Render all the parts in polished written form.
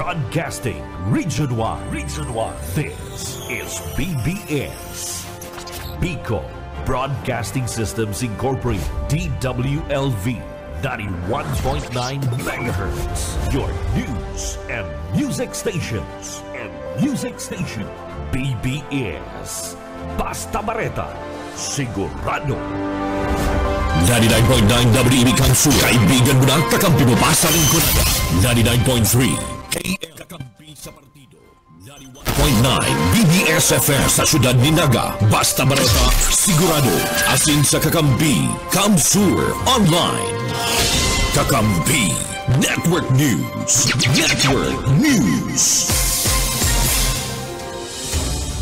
Broadcasting Region 1. This is BBS. Bicol Broadcasting Systems Incorporated. DWLV 91.9 MHz. Your news and music stations. BBS. Basta Bareta. Sigurado. 99.9 WEB Kamsur. Kaibigan mo na ang kakampi mo pa sa lingkungan. 99.3 KM Kakampi sa partido. 91.9 BBS-FM sa syudad ni Naga. Basta Bareta, sigurado. Asin sa kakampi. Kamsur Online. Kakampi Network News.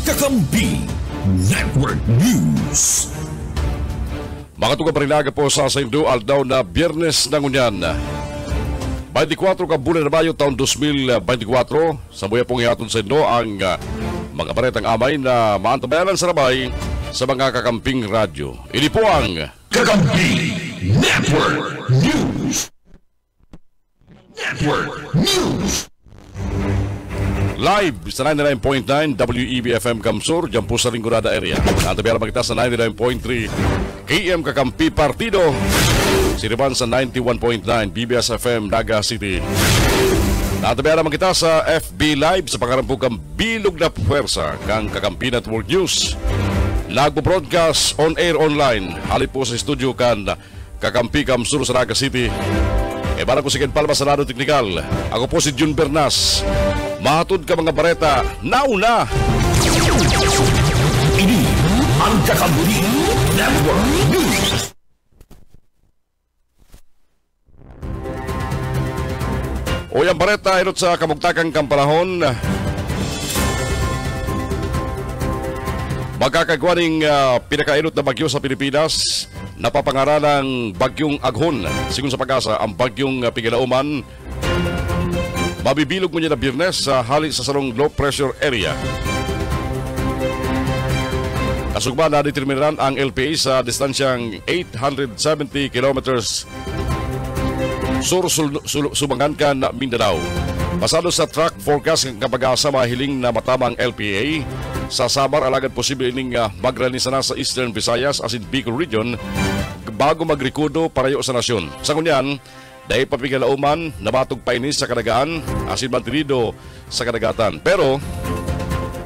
Kakampi Network News. Mga tugang parilaga po sa Saindo, aldaw na Biyernes ng Unyan. 24 ka bulan na Mayo taon 2024, sa buya pong ihatod sa Saindo ang mga baretang amay na maantabayanan sa labay sa mga kakamping radyo. Ini po ang Kakampi Network News. Live sa 99.9 WEB-FM Kamsur, dyan po sa Lingurada area. Natabiyara magkita sa 99.3 KM Kakampi Partido. Siriban sa 91.9 BBS-FM Naga City. Natabiyara magkita sa FB Live sa pangarampukang Bilog na Puwersa kang Kakampi Network News. Nagpo-broadcast on-air online. Halit po sa studio kan Kakampi Kamsur sa Naga City. Barang ko si Ken Palma sa Lado Teknikal. Ako po si Jun Bernas. Mahatod ka mga bareta, nauna! Ini ang Kakampi Network News. O yung bareta, inot sa kamugtakang kampanahon. Magkakagwaning pinakainot na bagyo sa Pilipinas. Napapangaralang bagyong Aghon. Sigun sa pag-asa, ang bagyong Pigilauman mabibilog mo niya na Biyernes sa hali sa sarong low pressure area. Kasugba na determinan ang LPA sa distansyang 870 kilometers sur-subangan kan Mindanao. Pasado sa track forecast ng kapag-asa mahiling na matama ang LPA sa Samar alagad posible ning magranisa na sa Eastern Visayas as in Bicol Region bago magrikudo parayo sa nasyon. Sa kunyan, dahil papigalauman, nabatog painis sa kadagaan, asin mantinido sa kadagatan. Pero,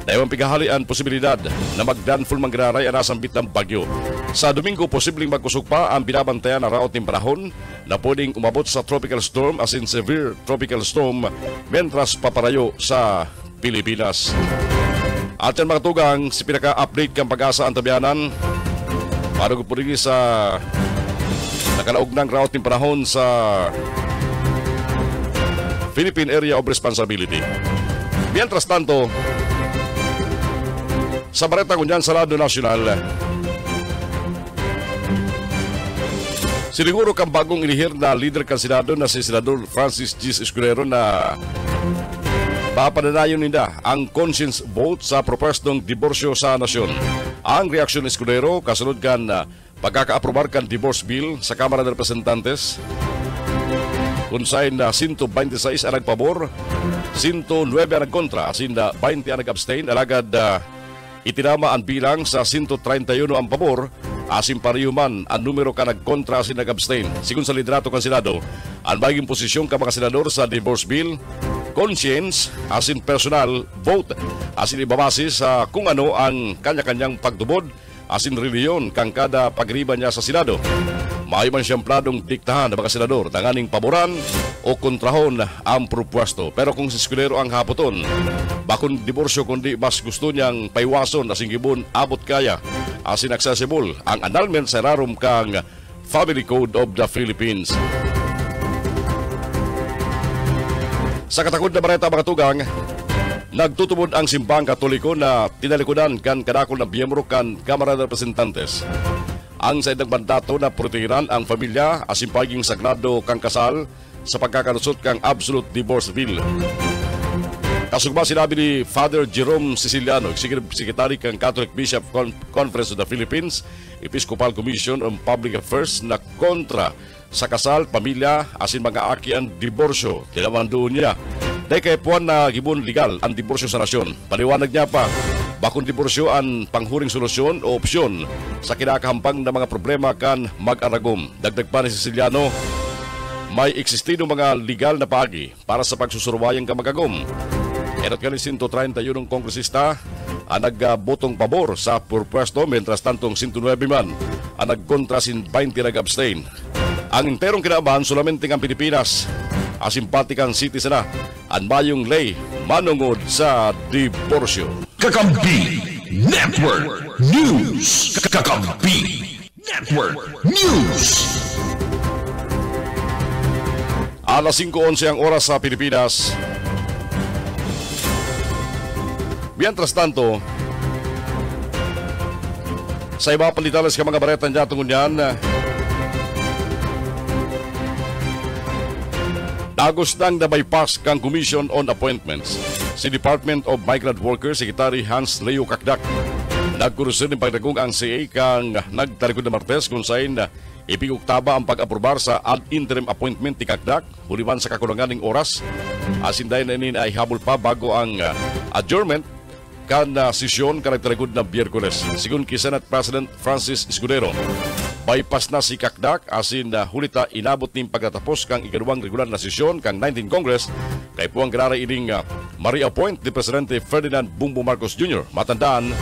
dahil ang pigahalian posibilidad na magdanful manggararay ang nasambit ng bagyo. Sa Domingo, posibleng magkusog pa ang binabantayan na raot ng panahon na pwedeng umabot sa tropical storm as in severe tropical storm mentras paparayo sa Pilipinas. At yan mga tugang, si pinaka-update kang pag-asa ang tabianan. Para ko po rin sa nakalaog ng route ng panahon sa Philippine Area of Responsibility. Mientras tanto, sa Bareta kunyan sa Lado Nacional, siniguro kang bagong inihir na leader kan Senado na si Senador Francis G. Escudero na papananayon nila ang conscience vote sa propostong diborsyo sa nasyon. Ang reaksyon ni Escudero kasunod kan pagkaka-aprobar kan divorce bill sa Kamara ng Representantes kung saan 126 ang nagpabor, 109 ang nagkontra, asin 20 ang nag-abstain, alagad itinama ang bilang sa 131 ang pabor, asin pariyuman ang numero ka nagkontra asin nag-abstain. Sigun sa liderato kan Senado, ang maging posisyon ka mga senador sa divorce bill, conscience, asin personal vote, asin ibabase sa kung ano ang kanya-kanyang pagtubod, asin reliyon kang kada pagriba niya sa Senado. Maayo man siyang planong diktahan ng mga senador tanganing paboran o kontrahon ang propwesto. Pero kung si Escudero ang hapoton, bakon diborsyo kundi mas gusto niyang paiwason asing gibon abot kaya asin accessible ang annulment sa rarom kang Family Code of the Philippines. Sa katakod na bareta mga tugang, nagtutubod ang simbang katoliko na tinalikudan kan kadakol na miyembro kan Kamara ng Representantes. Ang sa idang mandato na protehiran ang pamilya asin paging sagrado kang kasal sa pagkakalusot kang absolute divorce bill. Kasugba sinabi ni Father Jerome Siciliano, Secretary kang Catholic Bishop Conference of the Philippines, Episcopal Commission on Public Affairs na kontra sa kasal, pamilya, asin mga aki ang diborsyo. Tinaman doon niya. Dahil kay puwan na gibon legal ang diborsyo sa nasyon. Paliwanag niya pa, bakong diborsyo ang panghuring solusyon o opsyon sa kinakahampang na mga problema kan mag-aragom. Dagdag pa ni Siciliano, may eksistidong mga legal na paagi para sa pagsusurwayang kamagagom. Erot ka ni 131 kongresista ang nagbotong pabor sa purpwesto, mentras tantong 109 man ang nagkontra, 20 nag-abstain. Ang interong kinaabahan solamente ang Pilipinas asimpatikan citizen na ang mayong lay manungod sa diborsyo. Kakampi Network News. Kakampi Network News. Alas 5:11 ang oras sa Pilipinas. Mientras tanto, sa iba palitalas ka mga baretan dyan tungkol yan, nagustang na bypass kang Commission on Appointments si Department of Migrant Workers Secretary Hans Leo Kakdak. Nagkurusin ng pagdagong ang CA kang nagtalikod na Martes kung saan ipiguktaba ang pag-aprobar sa ad interim appointment ni Kakdak huliman sa kakulangan ng oras. Asinday na inin ay habol pa bago ang adjournment kan sesyon kan nagtalikod na Biyerkules. Sigun kay Senate President Francis Escudero, bypass na si Kakdak asin hulita inabot ning pagtatapos kang ikaduhang regular na sesyon kang 19 Congress kay puang ganara ining ma-reappoint ni Presidente Ferdinand Bongbong Marcos Jr. Matandaan,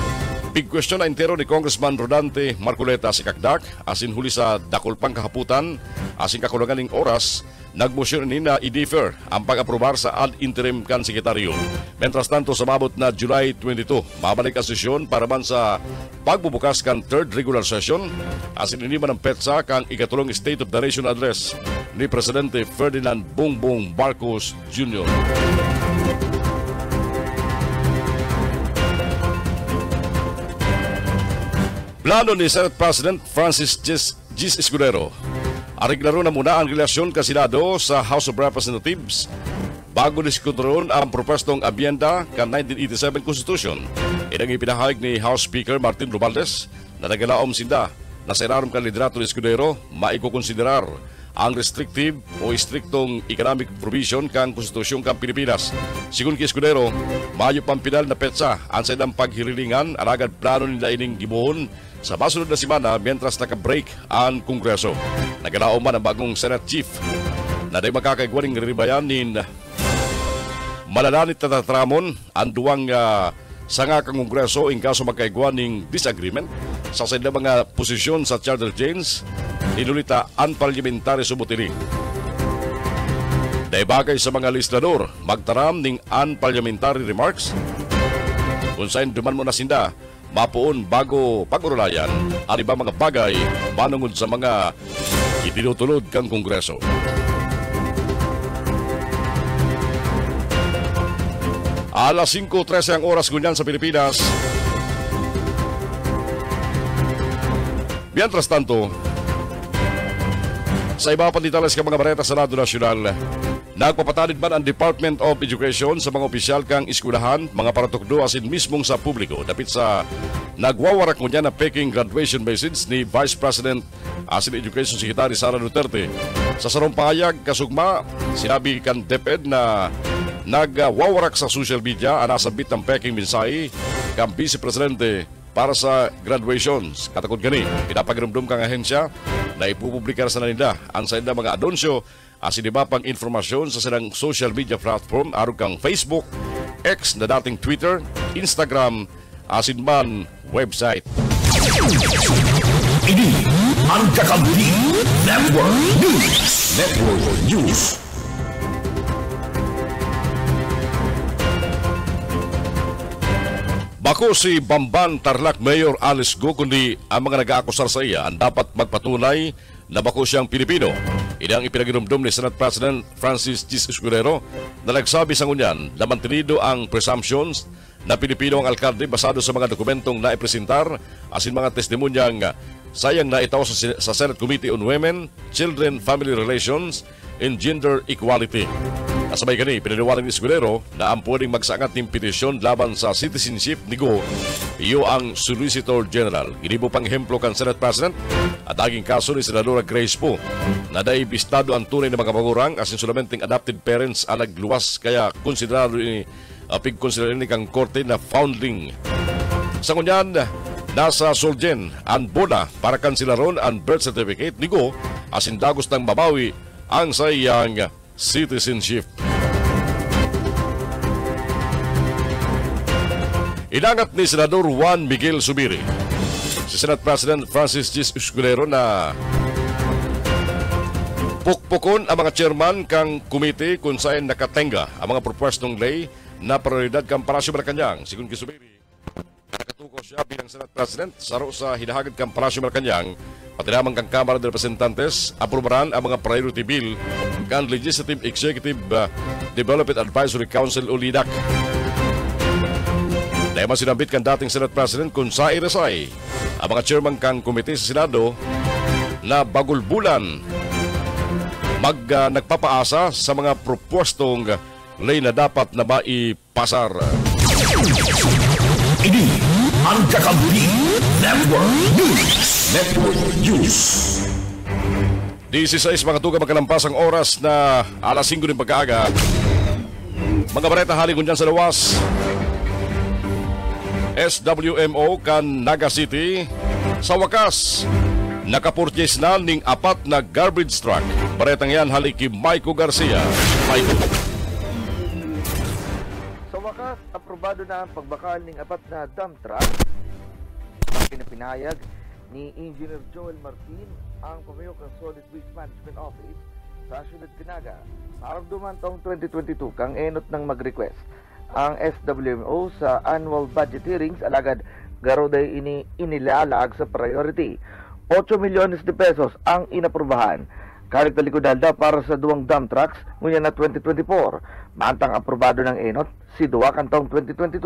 big question na entero ni Congressman Rodante Marcoleta si Kakdak asin huli sa dakol pang kahaputan asin kakulangan ning oras. Nagmosyon ni na i-defer ang pag-aprobar sa ad interim kan sekretaryo. Mentras tanto, sa mabot na July 22, mabalik ang sesyon para man sa pagbubukas kan third regular session asin iniman ng petsa kang ikatulong State of the Nation address ni Presidente Ferdinand Bongbong Marcos Jr. Plano ni Senate President Francis Gis Escudero, ariglaro na muna ang relasyon ka Senado sa House of Representatives bago diskuturon ang propostong abyenda ka 1987 Constitution. Inang ipinahayag ni House Speaker Martin Romualdez na nagalaom sinda na sa ilalim kan liderato ni Escudero maikukonsiderar ang restrictive o striktong economic provision kang Konstitusyon kang Pilipinas. Sigun kay Escudero, mayo pampinal na petsa ang sa ilang paghirilingan alagad plano nila ining gibuhon sa masunod na simana mientras naka-break ang Kongreso. Nagalaom man ang bagong Senate Chief na day makakaigwaning ribayanin malalanit na tatramon ang duwang sanga kang Kongreso in kaso magkaigwaning disagreement sa sila mga posisyon sa charter change inulita unparliamentary subutili. Day bagay sa mga legislador magtaram ning unparliamentary remarks kung saan duman mo na sinda mapuon bago pag-urulayan ang iba mga bagay manungod sa mga itinutulod kang Kongreso. Alas 5:13 ang oras gunyan sa Pilipinas. Mientras tanto, sa iba pang detalles ka mga bareta sa Senado Nasyonal, nagpapatanid man ang Department of Education sa mga opisyal kang eskwelahan, mga paratukdo asin mismong sa publiko dapit sa nagwawarak mo niya na peking graduation message ni Vice President asin Education Secretary Sara Duterte. Sa sarong pahayag kasugma, sinabi kan DepEd na nagwawarak sa social media ang nasabit ng peking mensahe kang Vice Presidente para sa graduations. Katakot gani, pinapagramdum kang ahensya na ipupublikar sa nila ang sa mga adonsyo asin iba pang informasyon sa silang social media platform arog kang Facebook, X na dating Twitter, Instagram, asin man website. Ini ang Kakampi Network News. Network News. Bako si Bamban Tarlac Mayor Alice Go kundi ang mga nag-aakusar sa iya ang dapat magpatunay na bako siyang Pilipino. Inang ipinagirumdum ni Senate President Francis Gis Escudero na nagsabi sa ngunyan na mantenido ang presumptions na Pilipino ang alkalde basado sa mga dokumentong naipresentar asin mga testimonyang sayang na itaw sa Senate Committee on Women, Children, Family Relations, and Gender Equality. Kasabay kani, pinaliwanag ni Escudero na ang pwedeng magsangat ng petisyon laban sa citizenship ni Go iyo ang Solicitor General. Ginibo pang ehemplo kan Senate President at aging kaso ni Senadora Grace Poe na naibistado ang tunay na mga magurang asin solamente adopted parents ang nagluwas kaya konsiderado ni pigkonsiderado ni kang korte na foundling. Sa ngunyan, nasa Solgen ang bola para kansilaron ang birth certificate ni Go asin dagos ng mabawi ang sayang citizenship. Inangat ni Senador Juan Miguel Zubiri si Senate President Francis G. Escudero na pukpukon ang mga chairman kang komite kung saan nakatenga ang mga propwestong lay na prioridad kang Palasyo Malacañang. Sigun kay Zubiri, nakatuko siya bilang Senate President saro sa hinahagad kang Palasyo Malacañang pati lamang kang Kamara de Representantes aprobaran ang mga priority bill kang Legislative Executive Development Advisory Council o LIDAC. Dahil sinambit kang dating Senate President kung sa iresay ang mga chairman kang komite sa Senado na bagul bulan nagpapaasa sa mga propostong lay na dapat na maipasar. Ini ang Kakampi Network News. 16 mga tuga magkalampas ang oras na alas 5 ng pagkaaga. Mga bareta halingon dyan sa lawas. SWMO kan Naga City sa wakas nakapurchase na ning 4 na garbage truck. Baretang yan haliki Maiko Garcia. Maiko. Sa wakas, aprobado na ang pagbakal ng 4 na dump truck. Pinapinayag ni Engineer Joel Martin ang Pamilokang Solid Waste Management Office sa Siyudad Canaga. Maramdaman taong 2022 kang enot ng mag-request ang SWMO sa annual budget hearings alagad garoday inilalag sa priority. 8 milyones de pesos ang inaprubahan. Kalit talikudalda para sa 2 dump trucks ngunyan na 2024. Mantang aprobado ng enot si Duwa kantong 2022.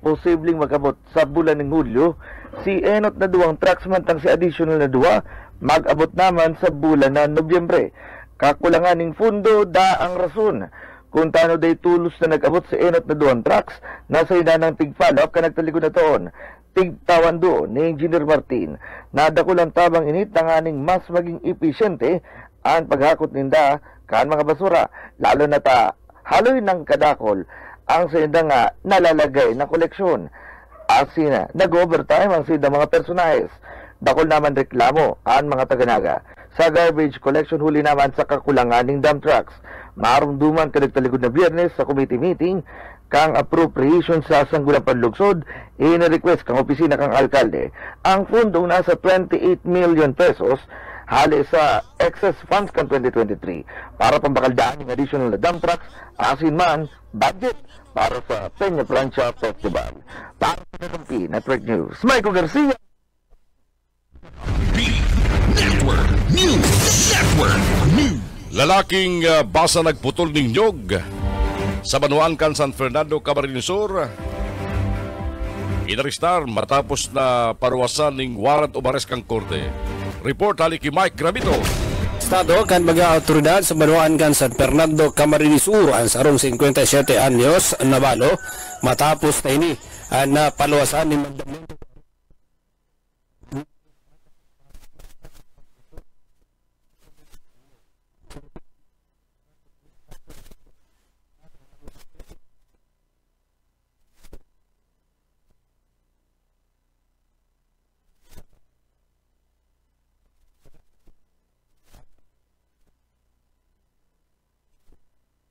Posibleng magabot sa bulan ng Hulyo. Si enot na 2 trucks mantang si additional na 2 mag-abot naman sa bulan na Nobyembre. Kakulangan ng fundo da ang rason. Kung tano day tulos na nag-abot sa enot na 2 trucks, nasa ina ng tig-follow-up ka nagtalikod na toon. Tig-tawan doon ni Engineer Martin na dakulang tabang init tanganing mas maging episyente ang paghakot ninda kan mga basura. Lalo na haloy ng kadakol ang sinda nga nalalagay na koleksyon. Asina, nag-overtime ang sinda mga personahes. Dakol naman reklamo ang mga taganaga. Sa garbage collection huli naman sa kakulangan ng dump trucks. Marumduman kadagtalikod na Biyernes sa committee meeting kang appropriation sa Sanggulang Panlugsod, ina-request kang opisina kang alkalde. Ang fundong nasa 28 million pesos hali sa excess funds kang 2023 para pambakaldaan ng additional na dump trucks asin man budget para sa Peña Plancha Festival. Para sa Kakampi Network News, Maiko Garcia. Network News. Lalaking basa nagputol ng nyog sa Banuan kan San Fernando, Camarines Sur. Inaristar matapos na paruwasan ng warrant o arrest kang korte. Report haliki Mike Gramito. Estado kan mga autoridad sa Banuan kan San Fernando, Camarines Sur ang sarong 57 anyos nabalo matapos na ini na paluwasan ni mandamento.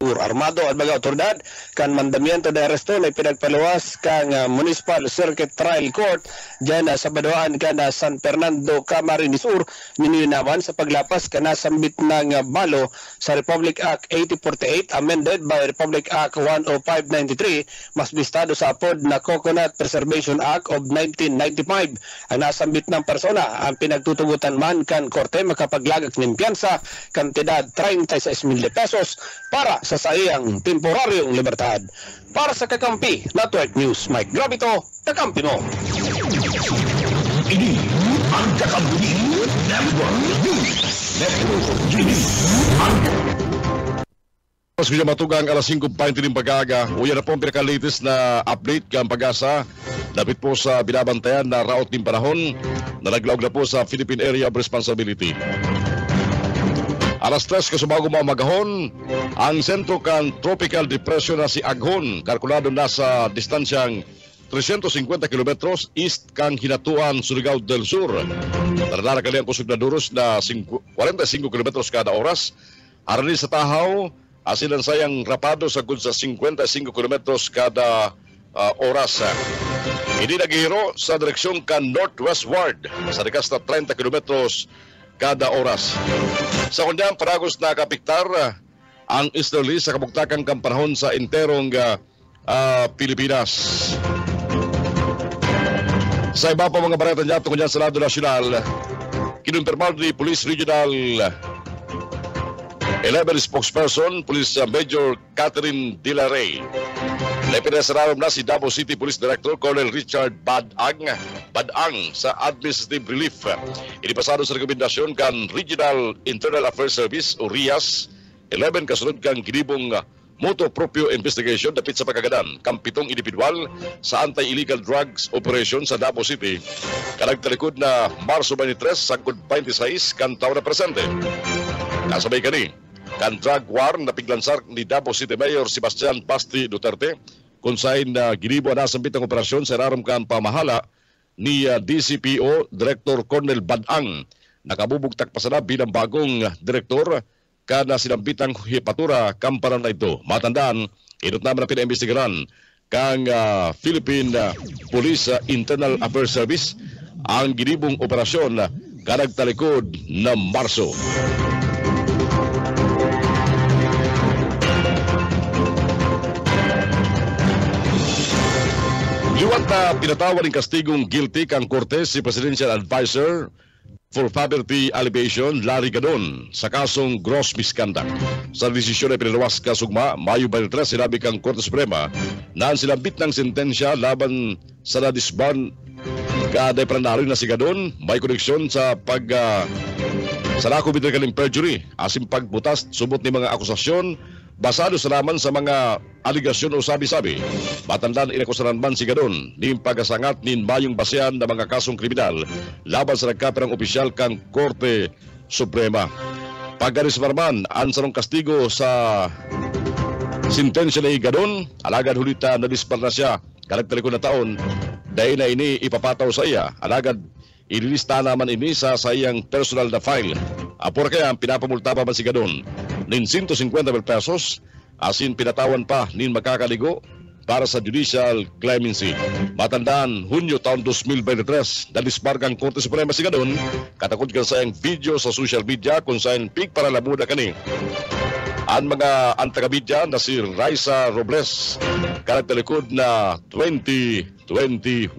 Armado at mga otoridad kan mandamiento de arresto na pinagpaluwas kang Municipal Circuit Trial Court dyan sa Banuan kan San Fernando, Camarines Sur nininaman sa paglapas kan nasambit ng balo sa Republic Act 8048 amended by Republic Act 10593 mas bistado sa apod na Coconut Preservation Act of 1995. Ang nasambit ng persona ang pinagtutugutan man kan korte makapaglagak ng piyansa kantidad 36,000 pesos para sa sayang temporaryong libertad. Para sa Kakampi Network News, Mike Gravito, Kakampi mo. Ini ang Kakampi Network News. Mas kung matugang alas 5:20 ng pag-aga, uyan na po ang pinaka-latest na update kang pag-asa. Lapit po sa binabantayan na raot ng panahon na naglaog na po sa Philippine Area of Responsibility. Alas 3 kasubago mga magahon, ang sentro kan tropical depression na si Aghon, kalkulado na sa distansyang 350 kilometros east kang Hinatuan, Surigao del Sur. Naradara kali ang kusog na duros na 45 kilometros kada oras. Arali sa Tahaw, asilan sayang rapado sa gud sa 55 kilometros kada oras. Hindi naghihiro sa direksyon kan northwestward sa rikas na 30 kilometros kada oras. Sa kundang paragos na kapiktar ang easterly sa kabugtakang kampanahon sa interong Pilipinas. Sa iba pa mga bareta niya tungkol sa lado nasyonal, kinumpirmar ni Police Regional 11 spokesperson, Police Major Catherine De La Rey. Naipinasararam na si Davao City Police Director Colonel Richard Badang sa Administrative Relief. Inipasado sa rekomendasyon kan Regional Internal Affairs Service o RIAS 11 kasunod kang kinibong moto proprio investigation dapit sa pagkagadan kang 7 individual sa anti-illegal drugs operation sa Davao City. Kanagtalikod na Marso 23 sangkod 26 kan taon na presente. Kasabay kani kan drug war na piglansar ni Davao City Mayor Sebastian Basti Duterte kung saan ginibo na sa bitang operasyon sa raram kan pamahala ni DCPO Director Colonel Badang. Nakabubugtak pa sana bilang bagong direktor kada sinambitang hipatura kampanan na ito. Matandaan, inot naman na pinaimbestigaran kang Philippine Police Internal Affairs Service ang ginibong operasyon kanagtalikod na Marso. Liwat na pinatawan ng kastigong guilty kang Korte si Presidential Advisor for Poverty Alleviation Larry Gadon sa kasong gross misconduct. Sa desisyon na pinalawas kasugma, Mayo 23, sinabi kang Korte Suprema na ang silambit ng sentensya laban sa nadisban kaday pananalo na si Gadon may koneksyon sa sa nakubit ng perjury asim pagbutas subot ni mga akusasyon basado sa naman sa mga aligasyon o sabi-sabi. Matandaan inakusaran man si Gadon ni pagasangat nin mayong basehan na mga kasong kriminal laban sa nagkaperang opisyal kang Korte Suprema. Pagkarismar man ang sarong kastigo sa sintensya ni Gadon, alagad hulita na dispar na siya kanagtalikod na taon dahil na ini ipapataw sa iya. Alagad ililista naman ini sa sayang personal na file. Apor kaya ang pinapamulta pa man si Gadon nin 150 pesos asin pinatawan pa nin makakaligo para sa judicial clemency. Matandaan, Hunyo taon 2023, nalisbargang Korte Suprema si Gadon, katakod ka sa video sa social media kung saan pig para lamuda kani. Ang mga antaga-media na si Raisa Robles, kanagtalikod na 2021.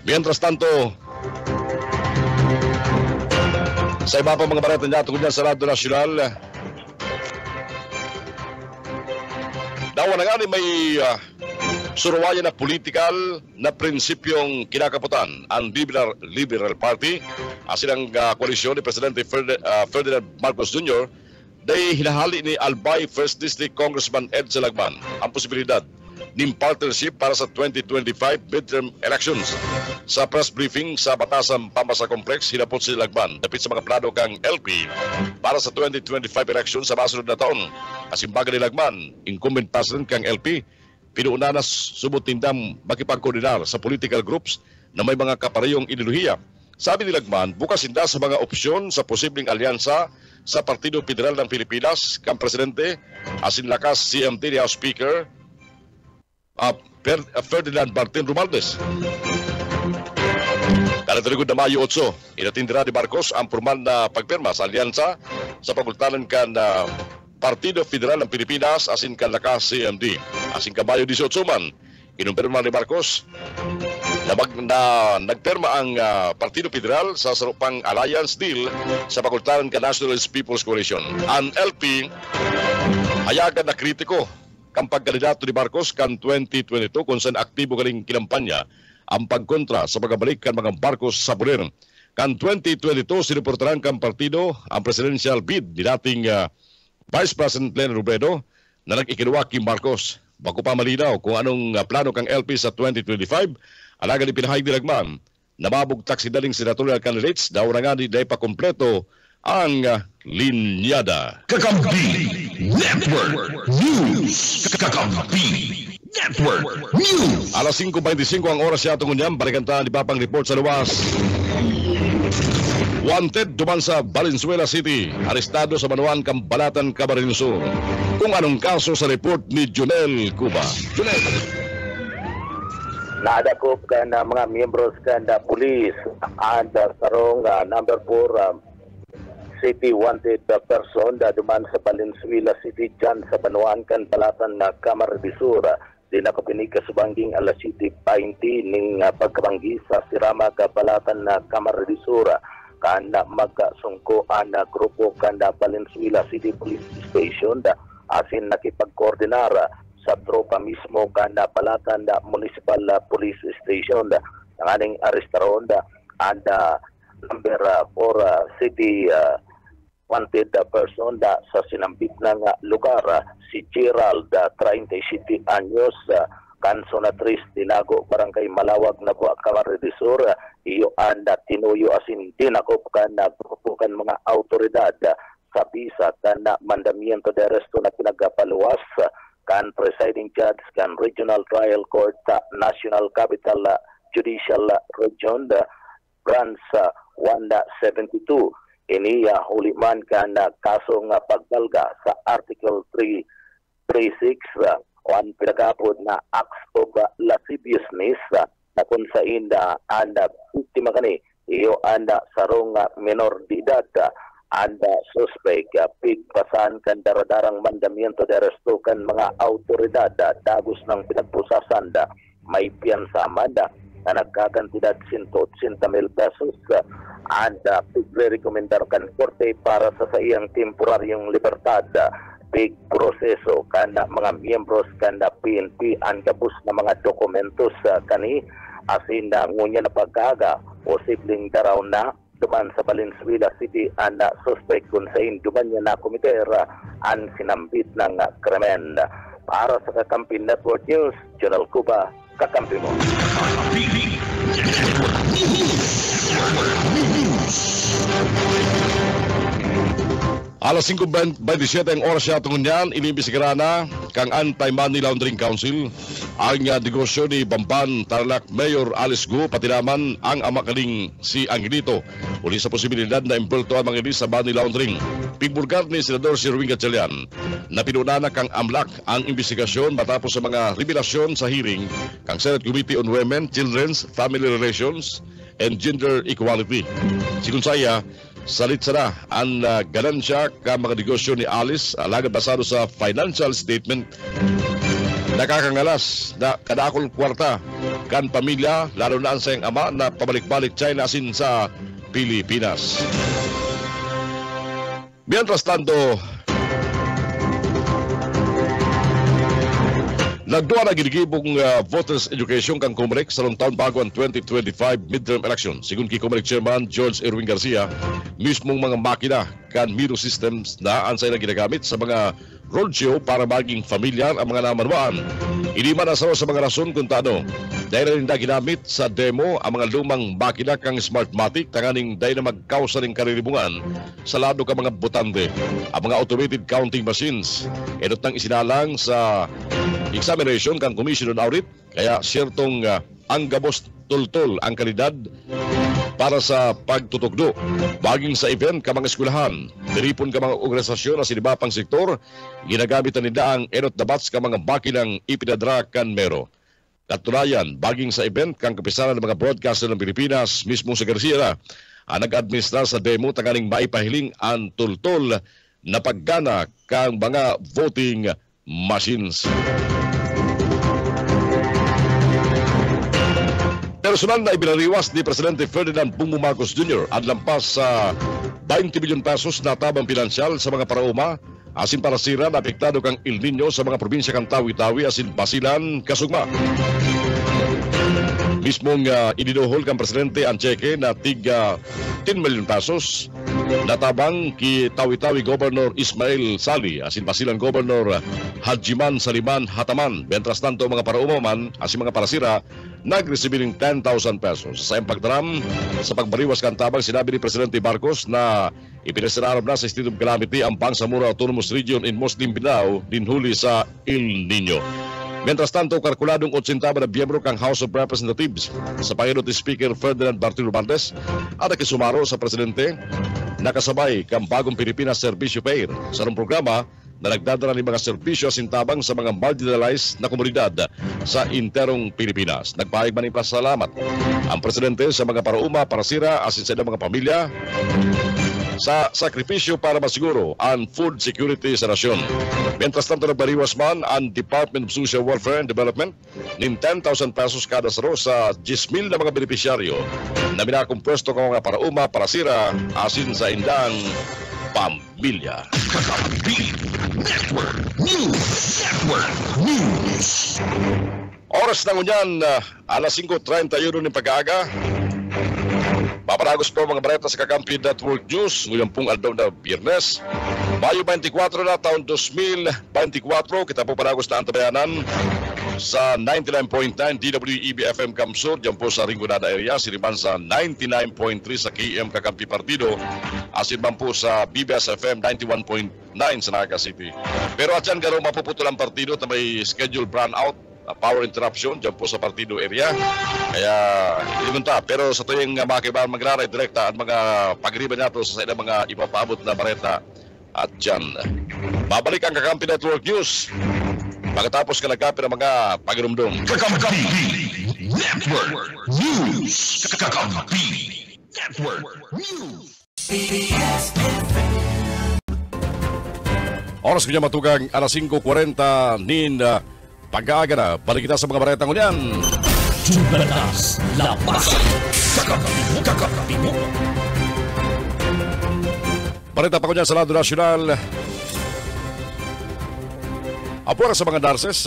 Mientras tanto, sa iba pa mga bareta niya tungkol sa Radyo Nasyonal, dawa na nga may suruwayan na politikal na prinsipyong kinakaputan ang Liberal Party asilang koalisyon ni Presidente Ferdinand Marcos Jr. dahil hinahali ni Albay 1st District Congressman Ed Salagman ang posibilidad ng partnership para sa 2025 midterm elections. Sa press briefing sa Batasan Pamasa Complex, hinapot si Lagban dapit sa mga plano kang LP para sa 2025 elections sa masunod na taon. Kasimbaga ni Lagman, incumbent president kang LP, pinuuna na subot tindam makipagkoordinar sa political groups na may mga kaparehong ideolohiya. Sabi ni Lagman, bukas hinda sa mga opsyon sa posibleng alyansa sa Partido Federal ng Pilipinas kang presidente asin lakas CMT ni House Speaker Ferdinand Martin Romualdez. Kanatalikod na Mayo 8, inatindira ni Marcos ang formal na pagpirma sa alyansa sa pagultanan kan Partido Federal ng Pilipinas asin kan lakas CMD. Asin ka Mayo 18 man, inumpirma ni Marcos na nagpirma ang Partido Federal sa sarupang alliance deal sa pagultanan kan Nationalist People's Coalition. Ang LP hayagan na kritiko kang pagkandidato ni Marcos kan 2022 kung saan aktibo kaling kinampanya ang pagkontra sa pagabalik kan mga barkos sa pulir. Kan 2022 sinuportaran kan partido ang presidential bid ni dating Vice President Leni Robredo na nag-ikinuwa kay Marcos. Bago pa malinaw kung anong plano kang LP sa 2025, alaga ni pinahayag nilagman na mabugtak si daling senatorial candidates daw na nga di pa kompleto ang linyada. Kakampi Network News. Kakampi Network News. Alas 5:25 ang oras siya tungon niyan. Balikan tayo di Papang report sa luwas. Wanted duman sa Valenzuela City. Arestado sa Banuan, Cambalatan, Camarines Sur. Kung anong kaso sa report ni Jonel Cuba. Jonel. Nadakop ka na mga miyembros ka na pulis at sarong number 4 city wanted person da duman sa Valenzuela City dyan sa Banuan, Cambalatan na Camarines Sur. Di na kapinig kasubanging alas City 20 ning pagkabanggi sa Sirama, Cambalatan na Camarines Sur. Kanda magkasungko na grupo kanda Valenzuela City Police Station da asin nakipagkoordinar sa tropa mismo kanda Balatan da Municipal Police Station da nanganing arestaron da anda number 4 city wanted person da sa sinambit ng lugar si Gerald 37 anyos Kansonatris Tinago Barangay Malawag na po Camarines Sur. Iyo anda tinuyo asin dinakop ka na pupukan mga autoridad sa bisa na mandamiento de arresto na pinagapaluwas kan presiding judge kan Regional Trial Court National Capital Judicial Region Branch 172. Ini huliman ka na kaso nga pagbalga sa Article 336 on pinagapod na acts of lasciviousness na kung sa inda anda biktima kani iyo anda sarong menor de edad anda suspect pigpasan kan daradarang mandamiento de arresto kan mga autoridad dagos ng pinagpusasan may piyansa da na nagkakantidad 180,000 pesos anda pigre-recomendar kan korte para sa iyang temporaryong libertad. Big proseso kanda mga miyembros kanda PNP ang gabus na mga dokumentos kani asin na ngunya na pagkaga posibleng daraw na duman sa Valenzuela City ang suspect kung sa duman niya na komitera ang sinambit ng krimen. Para sa Kakampi Network News, Jonel Cuba, kakampi mo. Alas 5:27 ang oras siya tungon yan, inimbisigara na kang Anti-Money Laundering Council ang negosyo ni Bamban Tarlac Mayor Alice Go pati naman ang ama kaning si Angelito uli sa posibilidad na impulto ang mga sa money laundering. Pigbulgar ni Senador Sherwin Gatchalian na pinuna kang amlak ang investigasyon matapos sa mga revelasyon sa hearing kang Senate Committee on Women, Children's, Family Relations and Gender Equality. Sigun saya, salit sana ang ganansya ka mga negosyo ni Alice alagad basado sa financial statement. Nakakangalas na kadakol kwarta kan pamilya lalo na ang sayang ama na pabalik-balik China asin sa Pilipinas. Mientras tanto, nagduwa na ginigibong voters education kang Comelec sa long taon bago ang 2025 midterm election. Sigun kay Comelec Chairman George Erwin Garcia, mismong mga makina kan Miro systems na ansay na ginagamit sa mga roadshow para maging familiar ang mga namanwaan. Hindi man asawa sa mga rason kung taano. Dahil rin na ginamit sa demo ang mga lumang makina kang Smartmatic tanganing dahil na magkausa rin kariribungan sa lado ka mga botante. Ang mga automated counting machines. Edot nang isinalang sa examination kang Commission on Audit kaya siyertong ang gabos tultol ang kalidad para sa pagtutugdo. Baging sa event ka mga eskwelahan, diripon ka mga organisasyon na sinibapang sektor, ginagamit na nila ang enot na bats ka mga bakilang ipinadra kan mero. Katunayan, baging sa event kang kapisanan ng mga broadcaster ng Pilipinas, mismo sa Garcia na, ang nag-administrar sa demo tanganing maipahiling ang tultol na paggana kang mga voting machines. Personal na ibinaliwas ni Presidente Ferdinand Bongbong Marcos Jr. ang lampas sa 20 bilyon pesos na tabang pinansyal sa mga parauma asin para sira na apektado kang El Nino sa mga probinsya kang Tawi-Tawi asin Basilan, Kasugma. Mismong idinuhol kang presidente ang cheque na tiga 10 million pesos natabang ki Tawi-Tawi Governor Ismail Sali asin Basilan Governor Hajiman Saliman Hataman. Mientras tanto mga paraumaman asin mga parasira nagresibir ng 10,000 pesos. Sa pagdaram sa pagbariwas kan tabang sinabi ni Presidente Marcos na ipinasararap na sa state of calamity ang Bangsamoro Autonomous Region in Muslim Mindanao dinhuli sa El Nino. Mientras tanto, kalkuladong 80 na biyembro kang House of Representatives sa Panginoon ni Speaker Ferdinand Martin Romualdez at nakisumaro sa Presidente nakasabay kang bagong Pilipinas Servicio Fair sa programa na nagdadala ng mga serbisyo asintabang sa mga marginalized na komunidad sa interong Pilipinas. Nagpahayag man ng pasalamat ang Presidente sa mga parauma, parasira, asin sa mga pamilya sa sakripisyo para masiguro ang food security sa nasyon. Mientras tanto, nagbariwas man ang Department of Social Welfare and Development ng 10,000 pesos kada saro sa 10,000 na mga benepisyaryo na minakompuesto ng mga parauma, parasira, asin sa indang pamilya. Kakampi Network News. Oras na ngunyan, alas 5:31 ng pag-aaga. Paparagos po mga balita sa Kakampi Network News ngayon pong aldaw na Biyernes, Mayo 24 na taon 2024. Kita po paragos na antabayanan sa 99.9 DWEB FM Kamsur, dyan po sa Rinconada area, siriman sa 99.3 sa KM Kakampi Partido, asin man po sa BBS FM 91.9 sa Naga City. Pero at yan gano'ng mapuputol ang partido na may schedule brownout, power interruption dyan po sa partido area. Kaya imunta. Pero sa tuyong makibahan magraray direkta at mga pagriban nato sa mga ipapaabot na bareta. At dyan, babalik ang Kakampi Network News pagkatapos kalagkapi ng mga pagirumdum. Kakampi Network News. Kakampi Network News. Oras kanya matugang alas 5:40 nin pag-aaga na. Balik kita sa mga baretang unyan. Jugalas Labasan. Kakampi mo. Balita pa ko niya sa lado nasyonal. Apura sa mga nurses,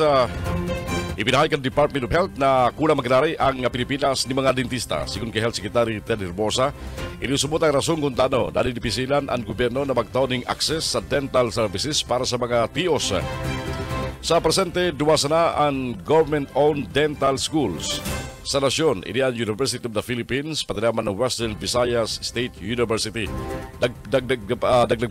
ibinahayag ang Department of Health na kulang magdaray ang Pilipinas ni mga dentista. Sigun kay Health Secretary Ted Herbosa, inisubot ang rason kung tano dahil dipisilan ang gobyerno na magtaon ng access sa dental services para sa mga TIOS. Sa presente, duwasa na ang government-owned dental schools sa nasyon. Ini ang University of the Philippines, patinaman ng Western Visayas State University. Dagdag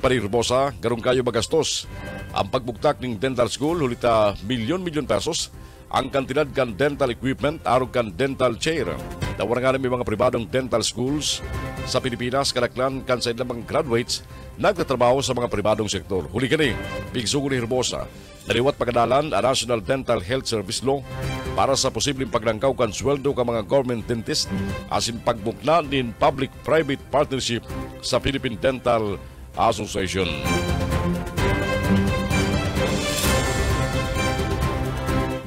pa rin Herbosa, garong kayo magastos ang pagbuktak ng dental school, hulita milyon-milyon pesos ang kantidad kan dental equipment arog kan dental chair. Dawaran nga may mga pribadong dental schools sa Pilipinas, kalaklan kan sa ilang mga graduates nagtatrabaho sa mga pribadong sektor. Huli ka ni, bigsugo ni Herbosa, naliwat pagkadalan ang National Dental Health Service Law para sa posibleng paglangkaw kan sweldo ka mga government dentist asin pagbukna din public-private partnership sa Philippine Dental Association.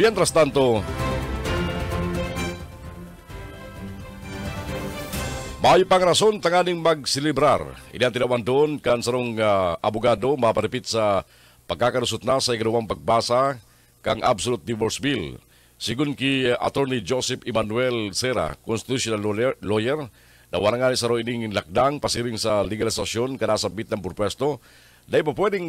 Mientras tanto, may pangrason tanganing magsilibrar. Ini ang tinawan doon kan sarong abogado maparipit sa pagkakalusot na sa ikalawang pagbasa kang Absolute Divorce Bill. Sigun ki Attorney Joseph Emmanuel Serra, constitutional lawyer, na warangan sa roining lakdang pasiring sa legalisasyon kanasabit ng purpwesto, dahil po pwedeng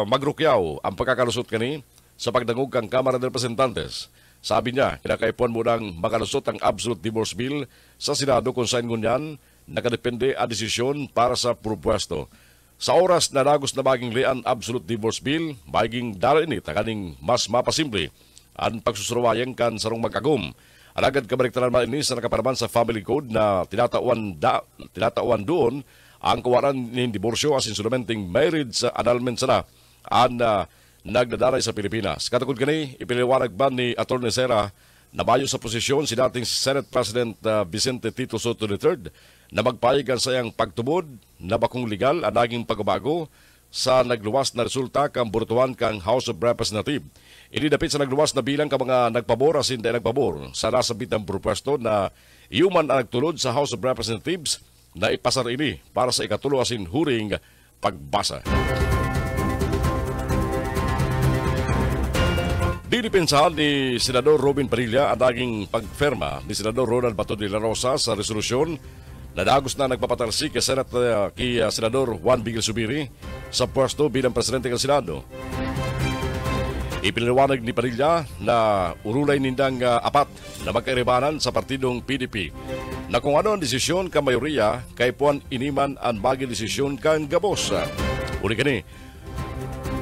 magrukyaw ang pagkakalusot kani sa pagdangog kang Kamara ng Representantes. Sabi niya, kinakaipuan mo nang makalusot ang Absolute Divorce Bill sa Senado kung saan ngunyan nakadepende ang desisyon para sa purpwesto. Sa oras na nagos na maging lian Absolute Divorce Bill, maging darinit kaning mas mapasimple ang pagsusurwayang kan sarong magagum. Alagad kabaliktaran man ini sa nakaparaman sa Family Code na tinatawan doon ang kawaran ng diborsyo asin sulamenting marriage annulment sana ang nagdadaray sa Pilipinas. Katukod kani, ipiliwanag ba ni Atty. Serra na bayo sa posisyon si dating Senate President Vicente Tito Soto III na magpayagan sa iyang pagtubod na bakong legal ang naging pagbabago sa nagluwas na resulta kang burutuan kang House of Representatives. Inidapit sa nagluwas na bilang ka mga nagpabor asin dahil nagpabor sa nasabit ng propwesto na iuman ang nagtulod sa House of Representatives na ipasar ini para sa ikatulo asin huring pagbasa. Dinipensahan ni Senador Robin Padilla ang naging pagferma ni Senador Ronald Bato de la Rosa sa resolusyon na dagos na nagpapatalsik kay Senador Juan Miguel Zubiri sa pwesto bilang presidente ng Senado. Ipinaliwanag ni Padilla na urulay nindang apat na magkairibanan sa partidong PDP na kung ano ang desisyon ka mayoriya kay puan iniman ang magdesisyon kang gabos. Uli kani,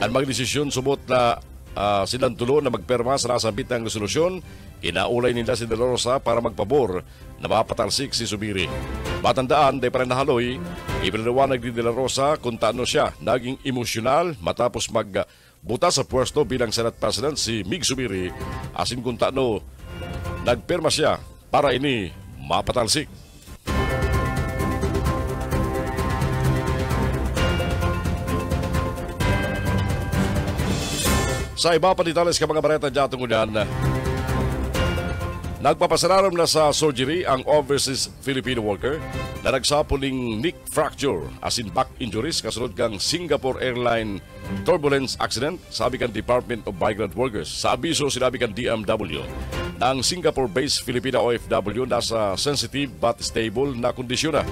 ang magdesisyon subot na silang tulo na magperma sa nasambit ng resolusyon, kinaulay nila si De La Rosa para magpabor na mapatalsik si Zubiri. Matandaan, di pa rin nahaloy, ipinaliwanag ni De La Rosa kung taano siya naging emosyonal matapos magbuta sa pwesto bilang Senate President si Mig Zubiri, asin kung taano nagperma siya para ini mapatalsik. Sa iba pa detalles ka mga bareta dyan tungunan, nagpapasararam na sa surgery ang overseas Filipino worker na nagsapuling neck fracture as in back injuries kasunod kang Singapore Airline turbulence accident, sabi kan Department of Migrant Workers. Sa abiso, sinabi kan DMW na ang Singapore-based Filipina OFW nasa sensitive but stable na kondisyon na.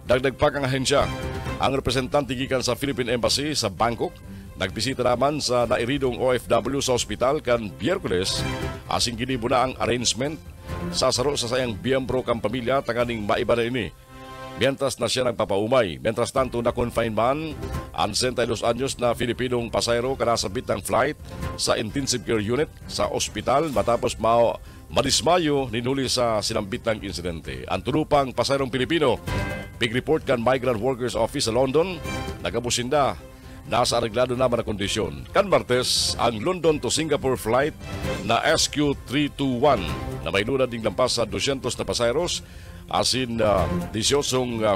Dagdag pa ang ahensya, ang representante gikan sa Philippine Embassy sa Bangkok nagbisita naman sa nairidong OFW sa ospital kan Biyerkules asing ginibo na ang arrangement sa saro sa sayang biyembro kang pamilya tanganing maiba na ini. Mientras na siya nagpapaumay. Mientras tanto na confine man ang 62 anyos na Filipinong pasayro kanasabit ng flight sa intensive care unit sa ospital matapos madismayo ninuli sa sinambit ng insidente. Ang tulupang pasayrong Pilipino, big report kan Migrant Workers Office sa London, nagabusinda nasa areglado naman na kondisyon. Kan Martes, ang London to Singapore flight na SQ321 na may lunad ding lampas sa 200 na pasayros asin 18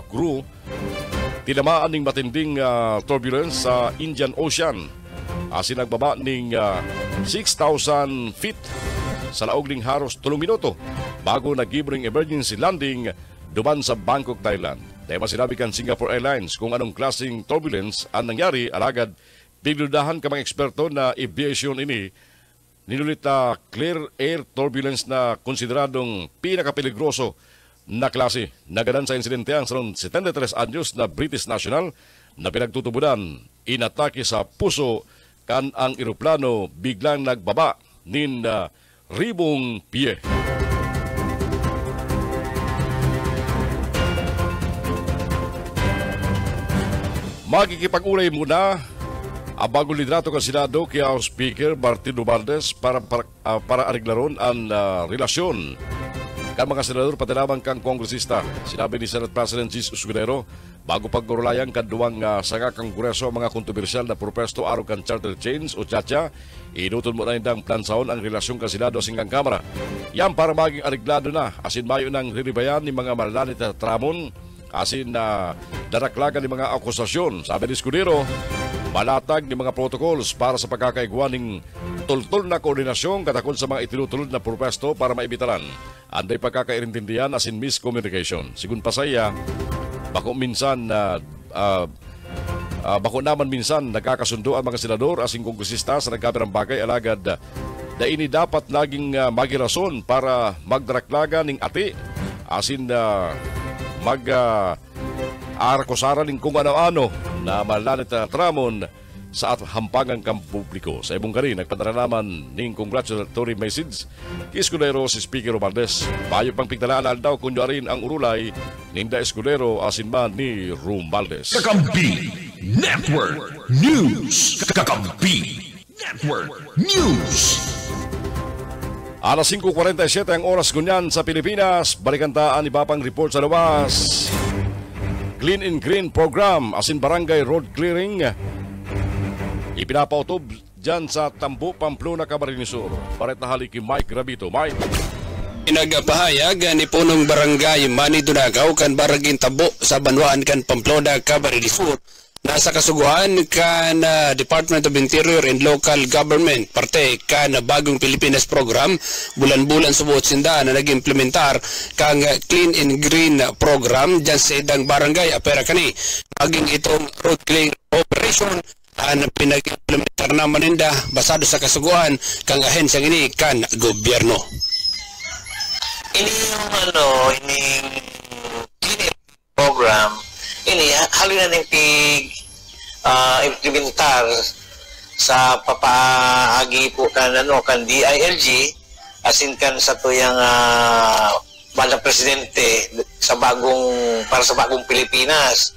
crew tinamaan ning matinding turbulence sa Indian Ocean asin nagbaba ning 6,000 feet sa laog ning haros 3 minuto bago nagibring emergency landing duman sa Bangkok, Thailand. Dahil masinabi kan Singapore Airlines kung anong klaseng turbulence ang nangyari, alagad bigludahan ka mga eksperto na aviation ini ninulit na clear air turbulence na konsideradong pinakapeligroso na klase. Nagadan sa insidente ang 73 anyos na British national na pinagtutubunan inatake sa puso kan ang eroplano biglang nagbaba nin ribong piye. Magkikipag-ulay muna ang bagong lidrato ng Senado kay House Speaker Martin Romualdez para ariglaron ang relasyon kan mga senador pati lamang kang kongresista. Sinabi ni Senate President Jesus Escudero bago paggurulayang kanduang sanga kongreso mga kontrobersyal na propesto araw kan charter change o chacha, inutol mo na indang plansaon ang relasyon kan Senado singgang Kamara. Yan para maging ariglado na asin mayo ng riribayan ni mga malalanit na tramon asin na daraklagan ng mga akusasyon. Sabi ni Escudero, malatag ng mga protocols para sa pagkakaigwa ng tultol na koordinasyon katakot sa mga itinutulod na propesto para maibitaran. Anday pagkakairintindihan asin miscommunication. Sigun pa saya, bako naman minsan nagkakasundo ang mga senador asing kongresista sa nagkapirang bagay alagad na ini dapat naging magirason para magdaraklagan ng ati asin mag-arakosaran ng kung ano-ano na malanit na tramon sa hampangan kang publiko. Sa ibong kari, nagpadala naman ng congratulatory message kay Escudero si Speaker Romualdez. Bayo pang pigtalaan daw kunyarin ang urulay ninda Escudero asin man ni Romualdez. Kakampi Network News. Kakampi Network News. Alas 5:47 ang oras kunyan sa Pilipinas. Balikantaan iba pang report sa labas. Clean and Green Program asin barangay road clearing ipinapautob dyan sa Tambo, Pamplona, Camarines Sur. Paret na halik kay Mike Rabito. Mike. Inagapahayag ni punong barangay Mani Dunagaw kan barangay Tambo sa Banwaan kan Pamplona, Camarines Sur. Nasa kasuguhan kan Department of Interior and Local Government parte kan bagong Pilipinas program bulan-bulan subuot sinda na nag-implementar kang Clean and Green program dyan sa idang barangay apera kani maging itong road clearing operation ang pinag-implementar naman ninda basado sa kasuguan kang ahensya ini kan gobyerno. Ini yung ini program, ini halina ng implementar sa papaagi po kan DILG asin kan sa tuyang Madam Presidente para sa bagong Pilipinas.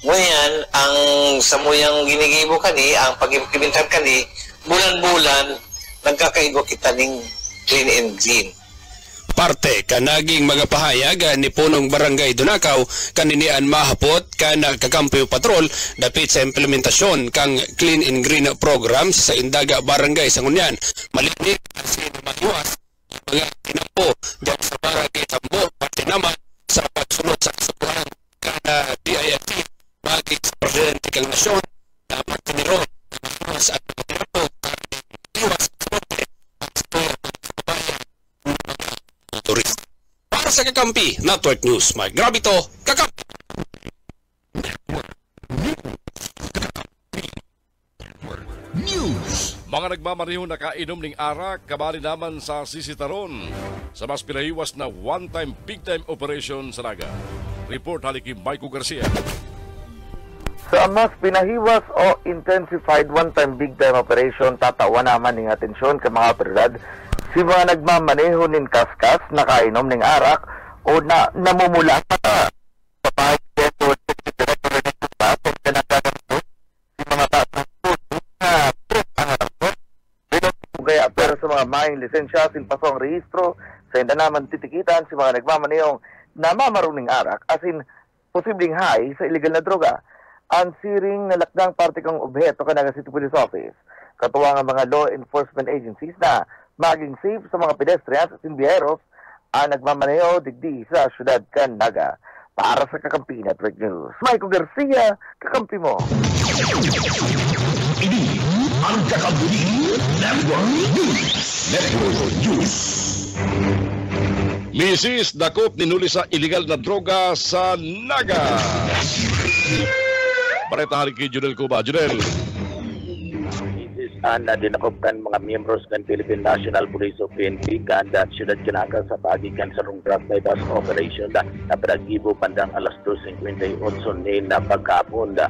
Ngayon, ang samuyang ginigibo kani, ang pag-implementar kani, bulan-bulan nagkakaigo kita ng clean and green. Parte kanaging mga pahayag ni punong barangay Dunakaw kaninian mahapot kana kakampi patrol dapit sa implementasyon kang clean and green program sa Indaga Barangay Sangguniang. Malinig kasi matiwas mga tinampo dyan sa barangay Tambo pati naman sa pagsunod sa kasubuhan kana DILG bagay sa Presidente kang Nasyon na magtiniro na matiwas at magtinampo matiwas turista. Para sa Kakampi Network News, Mike Grabito, Kakampi. News. Mga nagmamariho na kainom ng arak, kabali naman sa Sisitaron sa mas pinahiwas na one-time, big-time operation sa Naga. Report haliki Maiko Garcia. Sa mas pinahiwas o intensified one-time big-time operation, tatawa naman ng atensyon ka mga operadad si mga nagmamaneho ng kaskas, nakainom ng arak o namumula pa sa papahay o si mga taas kaya pero sa mga maing lisensya, silpasong rehistro, sa hindi naman titikitan si mga nagmamanehong namamarunong arak asin posibleng high sa illegal na droga. Ang siring na lakdang partikong obheto ka Naga City Police Office. Katuwa ng mga law enforcement agencies na maging safe sa mga pedestrians at simbiyeros ang nagmamaneho digdi sa syudad kan Naga. Para sa Kakampi Network News, Maiko Garcia, kakampi mo. Ini ang Kakampi Network News. Misis dakop ninuli sa illegal na droga sa Naga. Pareta hari kay Junel Cuba. Junel. Na dinakopkan mga miyembros ng Philippine National Police o PNP kanda Siyudad Canaga sa pagikan sa rong drug bypass operation na pinagibo bandang alas 2:58 ni na pagkapon na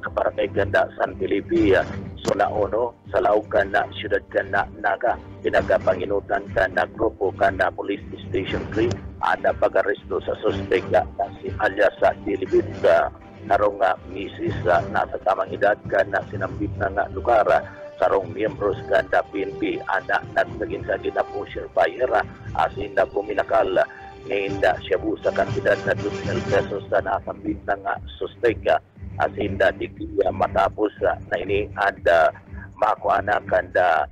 kaparakay ganda San Felipe Zona 1 sa laukan na Siyudad Canaga pinagapanginutan ka na grupo ka na Police Station 3 ada pag-aresto sa suspect na si alias sa Dilibid narong misis nasa tamang edad ka na sinambit na nga lugar sarong miyembros ganda PNP anak nagsagin sa pusher fire asin na puminakal ngayon siya sa kantidad na 2,000 pesos na nasambit na nga suspect asin na digya matapos na ini ada makuana kanda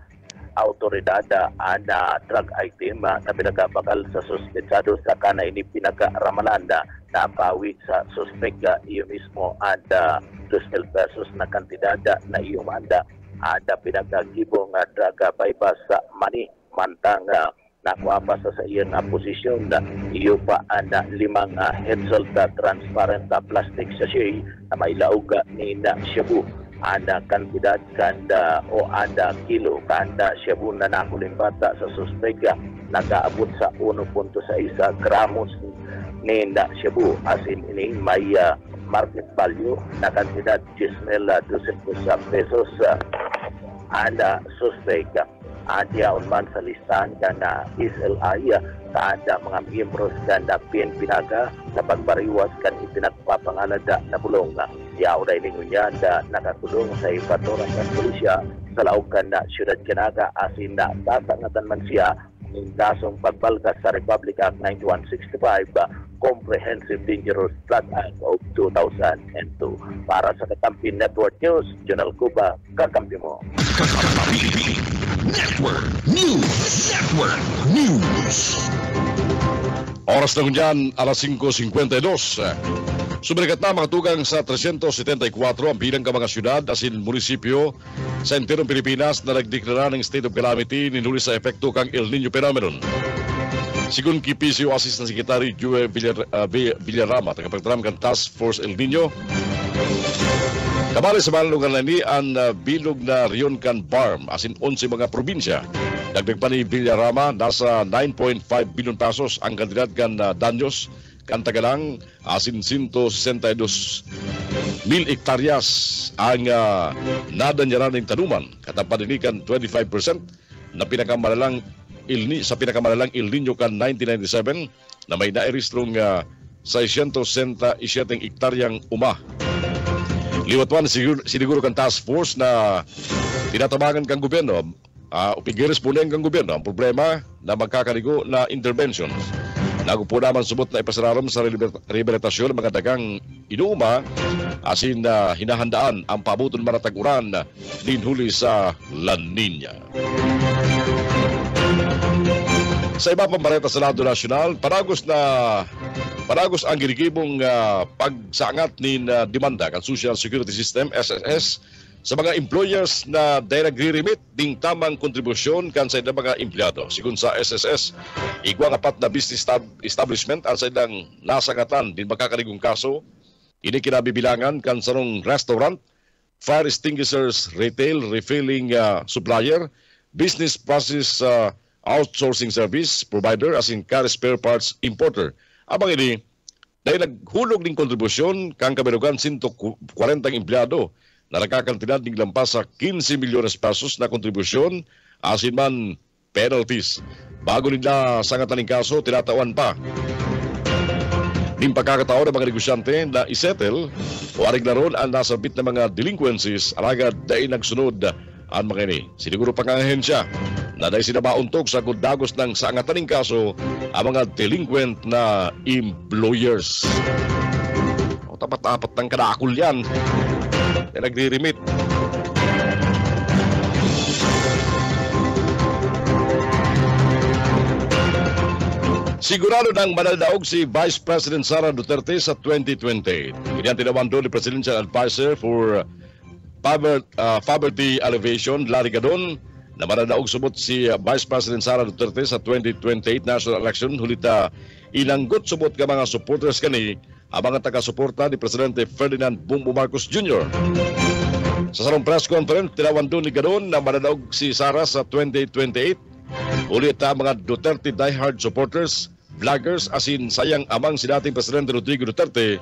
autoridad ana drug item na pinagabakal sa suspetsado sa kana ini pinag-ramalan na pawi sa suspect iyo mismo ada 2,000 pesos na kantidad na iyo manda ada pinagagibong drug bypass sa money mantang nakuha pa sa iyang posisyon na iyo pa ana 5 headsalt transparent plastic sachet na may lauga ni na shabu ada kantidad kanda o ada kilo kanda shabu na nakulimbata sa suspect nagaabot sa 1.6 gramos ni na shabu asin ini may market value na kantidad 10,200 pesos ada suspect adya unman sa listahan ka na SLI kada mga miyembros ka na PNP Naga sa pagbariwas kan ipinagpapangalada na bulong yaw na ilingunya na nakatulong sa ipaturan ng pulisya sa laukan na Siyudad Canaga asin na sasangatan man siya ng kasong pagbalgas sa Republic Act 9165 Comprehensive Dangerous Drug Act of 2002. Para sa Kakampi Network News, Junel Cuba, kakampi mo. Kakampi Network News. Oras na kunyan, alas 5:52. Sumerikat na makatugang sa 374 ang bilang ka mga syudad asin munisipyo sa enterong Pilipinas na nagdeklara ng state of calamity ninuli sa epekto kang El Nino phenomenon. Sigun kay PCO Assistant Secretary Joe Villarama, tagapagtaram kan Task Force El Nino, Kabali sa mga lugar na ni ang bilog na Rion Can Farm asin 11 mga probinsya. Dagdag pa ni Villarama nasa 9.5 billion pesos ang kandidat kan danyos kan Tagalang asin 162 mil hektaryas ang nadanyaran ng tanuman. Katapan din kan 25% na pinakamalalang El Nino kan 1997 na may nairestrong 667 hektaryang umah. Liwatwan siniguro kan task force na tinatabangan kang gobyerno upigiresponden kang gobyerno ang problema na magkakaligo na interventions. Nagupo naman subot na ipasararam sa rehabilitasyon mga dagang inuuma asin na hinahandaan ang pabuton maratag uran din huli sa La Nina. Sa iba pang bareta sa lado nasyonal, paragos ang ginigibong pagsangat ni demanda kan Social Security System SSS sa mga employers na dahil nagre-remit ding tamang kontribusyon kan sa mga empleyado. Sigun sa SSS, igwang apat na business establishment ang sa ilang nasangatan din makakaligong kaso, ini kinabibilangan kan sarong restaurant, fire extinguishers, retail, refilling supplier, business process outsourcing service provider as in car spare parts importer. Abang ini, dahil naghulog ng kontribusyon kang kabirugan 140 empleyado na nakakantidad ng lampas sa 15 milyones pesos na kontribusyon asin man penalties. Bago nila sangatan ng kaso, tinatawan pa. Ning pagkakataon ng mga negosyante na isettle o arig na ron ang nasabit na mga delinquencies alagad dahil nagsunod ang mga ini. Siniguro pang ahensya na dahil sinabauntok sa kudagos ng sangatan ng kaso ang mga delinquent na employers. O tapat-apat ng kadakul yan na nagre-remit. Sigurado nang manaldaog si Vice President Sara Duterte sa 2020. Yan tinawan doon ni Presidential Advisor for Poverty Alleviation, Larry Gadon, na manaldaog subot si Vice President Sara Duterte sa 2028 national election. Hulita inanggot subot ka mga supporters kani ang mga taga-suporta ni Presidente Ferdinand Bongbong Marcos Jr. Sa sarong press conference, tinawan doon ni Gadon na manaldaog si Sara sa 2028. Ulit ang mga Duterte diehard supporters, vloggers, asin sayang amang si dating Presidente Rodrigo Duterte,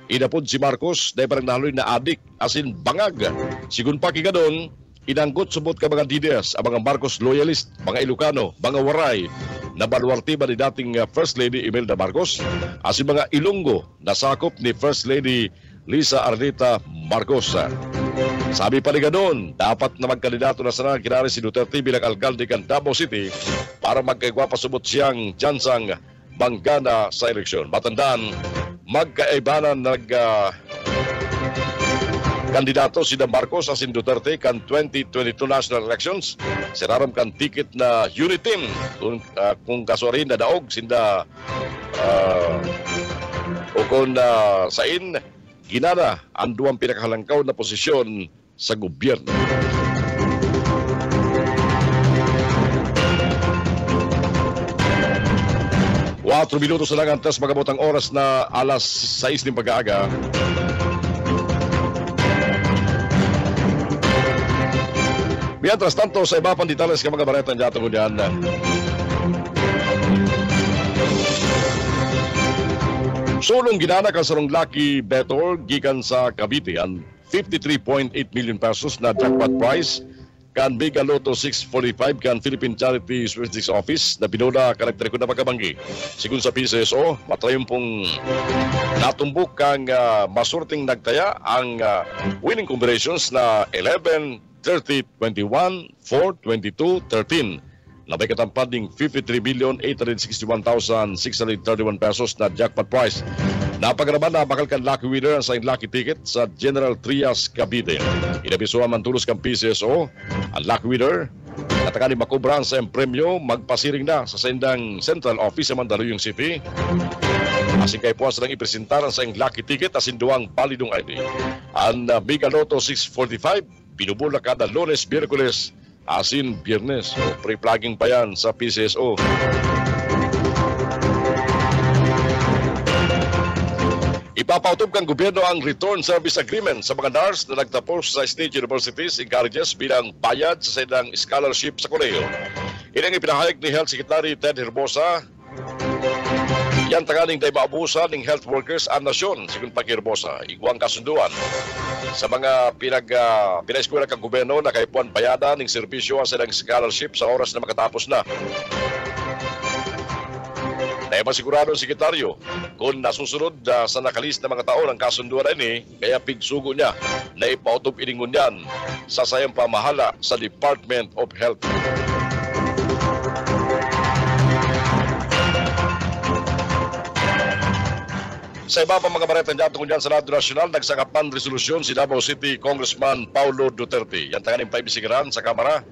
inapod si Marcos dahil parang nahaloy na adik, asin bangag. Sigun pa kigadon, inanggot subot ka mga DDS, ang mga Marcos loyalist, mga Ilocano, mga Waray, na baluarte ba ni dating First Lady Imelda Marcos, asin mga Ilonggo na sakop ni First Lady Lisa Ardita Marcos. Sabi pa ni Gadon, dapat na magkandidato na sana kinari si Duterte bilang alkalde kan Davao City para magkaigwa pasubot siyang tsansang banggana sa eleksyon. Matandaan, magkaibanan kandidato si Marcos asin Duterte kan 2022 national elections. Siraram kan ticket na Uniteam kung kasuarin na daog sinda o kung sain ginana ang duwang pinakahalangkaw na posisyon sa gobyerno. Watro minutos na lang antes magabot ang oras na alas 6 ng pag-aaga. Mientras tanto, sa iba pang detalles ka mga baretang dito mo dyan. Sulong ginana kan sarong lucky better gikan sa Cavite ang 53.8 million pesos na jackpot prize kan Mega Lotto 645 kan Philippine Charity Statistics Office na binola karakter ko na pagkabanggi. Sigun sa PCSO, matrayon pong natumbok kang masurting nagtaya ang winning combinations na 11, 30, 21, 4, 22, 13. Nabay katampad ng 53,861,631 pesos na jackpot prize. Napagaraman na bakal kan lucky winner sa lucky ticket sa General Trias Cavite. Inabisuan man tulos kang PCSO, ang lucky winner natakani makubran sa premyo magpasiring na sa sendang central office sa Mandaluyong City. Asing kay puwas lang ipresentaran sa lucky ticket asin duwang palidong ID. Ang Mega Lotto 645 binubula kada Lunes, Biyerkules, asin Biyernes. Pre-plugging pa yan sa PCSO. Ipapautob kang gobyerno ang return service agreement sa mga nurse na nagtapos sa state universities in colleges bilang bayad sa sedang scholarship sa kolehiyo. Ilang ipinahayag ni Health Secretary Ted Herbosa, yan tanganing day maabusa ng health workers ang nasyon, sigun pa kay Herbosa. Iguang kasunduan sa mga pinaeskwela kang gobyerno na kaipuan bayada ng serbisyo sa sedang scholarship sa oras na makatapos na. Dahil masigurado ang sekretaryo kung nasusunod sa nakalis na mga taon ang kasunduan ini, kaya pigsugo niya na ipautob iningon yan sa sayang pamahala sa Department of Health. Sa iba pa mga baretang dyan tungkol dyan sa Radyo Nasyonal, nagsakapan resolusyon si Davao City Congressman Paulo Duterte. Yan tanganing paibisigaran sa Kamara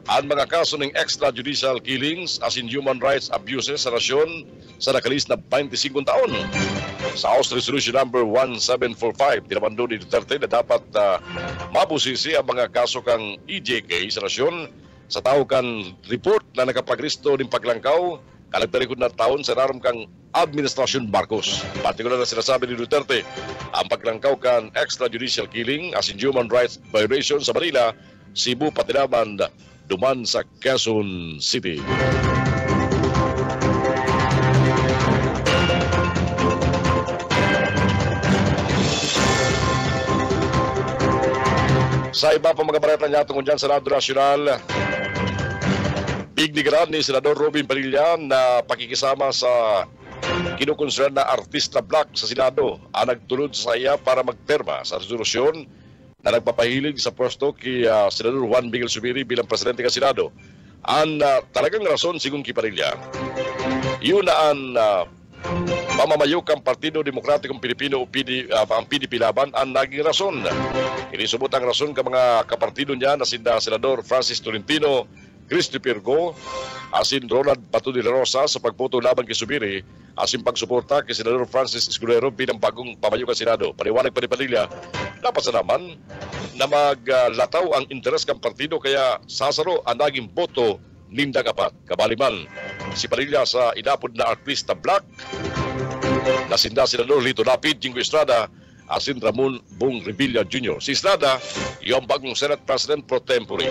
ang mga kaso ng extrajudicial killings as in human rights abuses sa nasyon sa nakalis na 25 taon. Sa House Resolution number 1745, tinabando ni Duterte na dapat mabusisi ang mga kaso kang EJK sa nasyon sa tao kan report na nakapagristo ng paglangkaw kalagtalikod na taon sa raram kang Administrasyon Marcos. Partikular na sinasabi ni Duterte ang paglangkaw kan extrajudicial killing as in human rights violation sa Manila, Cebu, Patinaman, duman sa Quezon City. Sa iba pa mga balita niya tungkol dyan sa Radyo Nasyonal, bignigaran ni Senador Robin Padilla na pakikisama sa kinukonsern na artista black sa Senado ang nagtulod sa iya para magterma sa resolusyon na nagpapahilig sa pwesto kay Senador Juan Miguel Zubiri bilang presidente ng Senado. Ang talagang rason sigun kay Padilla, yun na ang pamamayok ang Partido Demokratikong Pilipino o ang PDP laban ang naging rason. Inisubot ang rason ka mga kapartido niya na sinda Senador Francis Tolentino, Christopher Go, asin Ronald Bato de la Rosa sa pagboto laban kay Zubiri, asin pagsuporta kay Senador Francis Escudero bilang bagong pamayok ng Senado. Paliwanag pa ni Padilla, dapat sa naman na maglataw ang interes ng partido kaya sasaro ang naging boto ninda kapat. Kabaliman, si Padilla sa inapod na artista black, nasinda Senador Lito Lapid, Jingo Estrada, asin Ramon Bong Revilla Jr. Si Estrada, yung bagong Senate President pro tempore.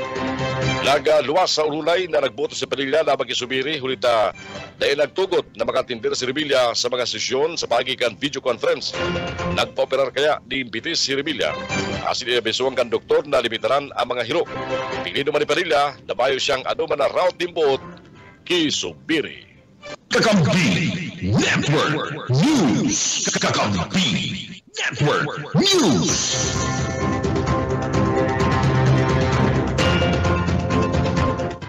Nagaluwas sa ululay na nagboto si Padilla laban kay Zubiri, hulita dahil nagtugot na makatindir si Revilla sa mga sesyon sa pagikan video conference. Nagpa-operar kaya diimbitis si Revilla. Asin besuang kan doktor na limitaran ang mga hiro. Pilido man ni Padilla, nabayo siyang man na route dimbot kay Zubiri. Kakampi Network News. Kakampi Network News.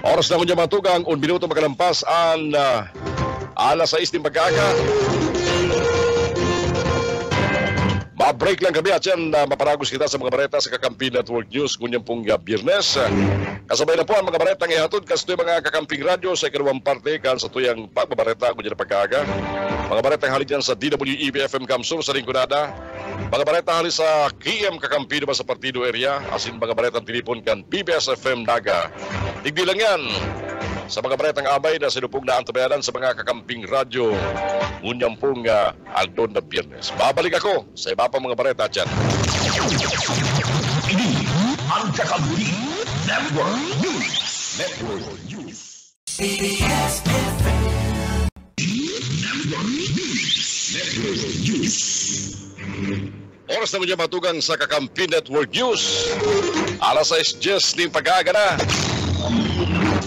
Oras na kunya matugang, 1 minuto makalampas ang alas 6 ng pagkaaga. Ma-break lang kami at yan maparagos kita sa mga bareta sa Kakampi Network News kunyang pong Biyernes. Kasabay na po ang mga baretang ihatod kasi mga Kakamping Radyo sa ikalawang parte kan sa tuyang pagbabareta kunya na pagkaaga. Mga baretang halik dyan sa DWEB-FM Kamsur sa Rinconada. Mga baretang halik sa KM Kakampi naman sa Partido Area. Asin mga baretang tilipon kan PBS-FM Naga. Digdi lang yan sa mga baretang abay na sinupog na ang tabayanan sa mga Kakamping Radyo ngunyang pong Aldon na Biyernes. Babalik ako sa iba pa mga bareta dyan. Ini ang Kakampi Network News. Network News. Network News. Network News. Oras na mo dyan matugang sa Kakampi Network News. Alas 6:10 ng pag-aaga na.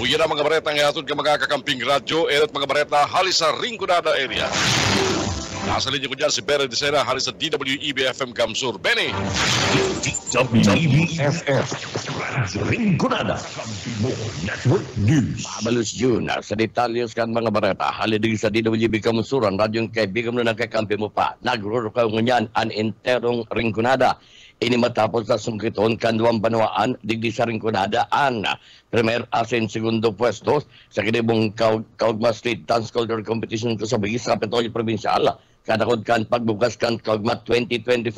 Uyan na mga baretang ihatod ka mga Kakamping Radyo at mga bareta halis sa Rinconada area. Nasa linya ko dyan si Benny Dicena halis sa DWEB-FM Kamsur. Benny! WEB-FM Rinconada Network News. Mabalus June, sa detalyos kan mga bareta, halidig sa DWB Kamsur, ang radyong kaibigan mo na kakampi mo pa. Nagruro ka ngunyan ang enterong Rinconada. Ini matapos sa sungkiton kanduang banwaan digdi sa Rinconada ang primer asin segundo pwesto sa kinibong Kaugma State Dance Culture Competition ko sa Bigis Kapitolyo Provincial. Kadakod kan pagbukas kan Kaugma 2024.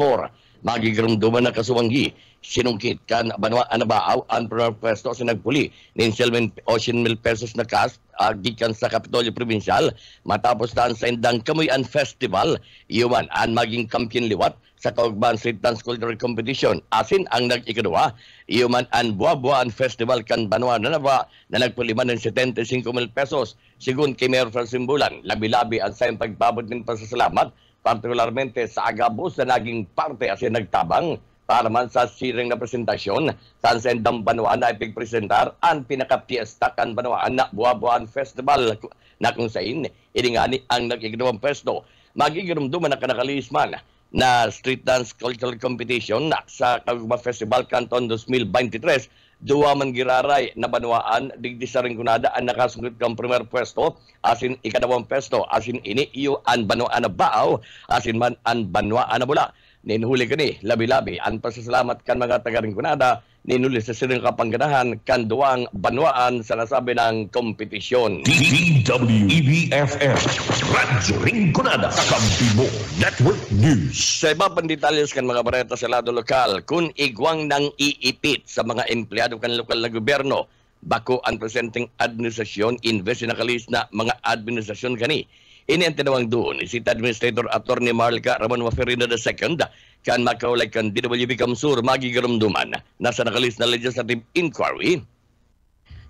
Magigrumduman na kasuwanggi. Sinungkit kan Banwa Anabaaw ang pwesto sa nagpuli ng 7 mil pesos na cash gikan sa Kapitolyo Provincial matapos taan sa Indang Kamuyan Festival iuman ang maging kampiyon liwat sa Kaugban Street Dance Cultural Competition. Asin ang nag-ikadua iuman ang Buwa-Buwaan Festival kan Banwa Anabaaw na nagpuliman ng 75 mil pesos. Sigun kay Mayor Francine Bulan, labi-labi ang sayang pagpabot ng pasasalamat partikularmente sa agabos na naging parte asin nagtabang para man sa siring na presentasyon sa Sendang Banwaan na ipigpresentar ang pinaka-piesta kan Banwaan na Buwa-Buwaan Festival na kung sain iningani ang nag-igawang pwesto. Magigirumduman na kanakalisman na Street Dance Cultural Competition na sa Kaugban Festival Canton 2023 duwa man giraray na Banwaan digdi sa Rinconada ang nakasunod kang primer pwesto asin ikadawang pwesto asin ini iyo ang Banwaan na Baaw asin man ang Banwaan na Bula. Ninhuli kani labi-labi ang pasasalamat kan mga taga-Rinconada ninuli sa siring kapangganahan kan duwang Banwaan sa nasabi ng kompetisyon. DWEBFM Radyo Rinconada Kakampi mo Network News. Sa iba pang detalyos kan mga bareta sa lado lokal, kung igwang nang iipit sa mga empleyado kan lokal na gobyerno, bako ang presenting administrasyon invest na kalis na mga administrasyon kani. Ini ang tinawang doon, City Administrator Attorney Marlica Ramon Waferina II kan makaulay kan DWB Kamsur magigarumduman nasa nakalis na legislative inquiry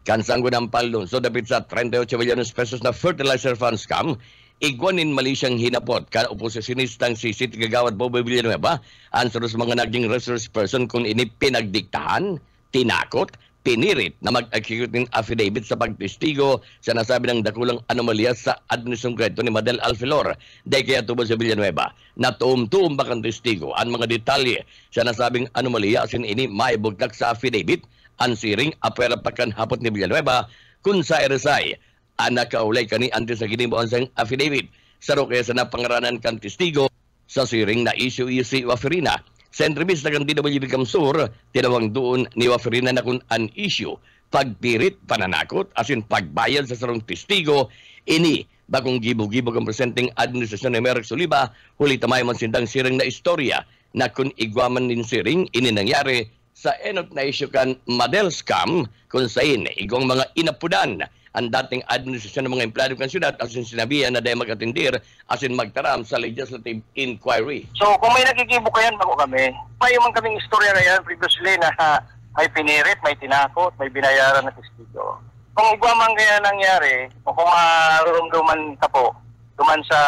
kan sanggo ng palun so dapit sa 38 billion pesos na fertilizer fund scam igwanin mali siyang hinapot kan oposisyonistang si City Kagawad Boboy Villanueva ang sa mga naging resource person kung ini pinagdiktahan, tinakot, pinirit na mag-execute ng affidavit sa pagtestigo sa nasabi ng dakulang anomalya sa administrasyon kreto ni Madel Alfilor. Dahil kaya tubo sa Villanueva na tuum-tuum bakang testigo ang mga detalye sa nasabing anomalya asin ini maibugtak sa affidavit ang siring apela pakan hapot ni Villanueva kung sa RSI ang nakaulay kani antes sa ginibuan sa affidavit sa kaya sa napangaranan kan testigo sa siring na issue si Waferina. Sa entrevista kang DWB Kamsur, tinawang doon ni Waferina na kung an issue, pagpirit, pananakot, asin pagbayad sa sarong testigo, ini, bagong gibo-gibo ang presenting administrasyon ni Merrick Soliba, huli tamay man sindang siring na istorya, na kung igwaman din siring, ini nangyari sa enot na issue kan Madel Scam, kung sain, igwang mga inapudan, ang dating administrasyon ng mga empleyado kan syudad asin sinabihan na dahil mag-atindir asin magtaram sa legislative inquiry. So kung may nakikibo kayan bago kami, may man kaming istorya na yan previously na may pinirit, may tinakot, may binayaran na testigo. Kung igwamang kaya nangyari, o kung marurumduman ka po, duman sa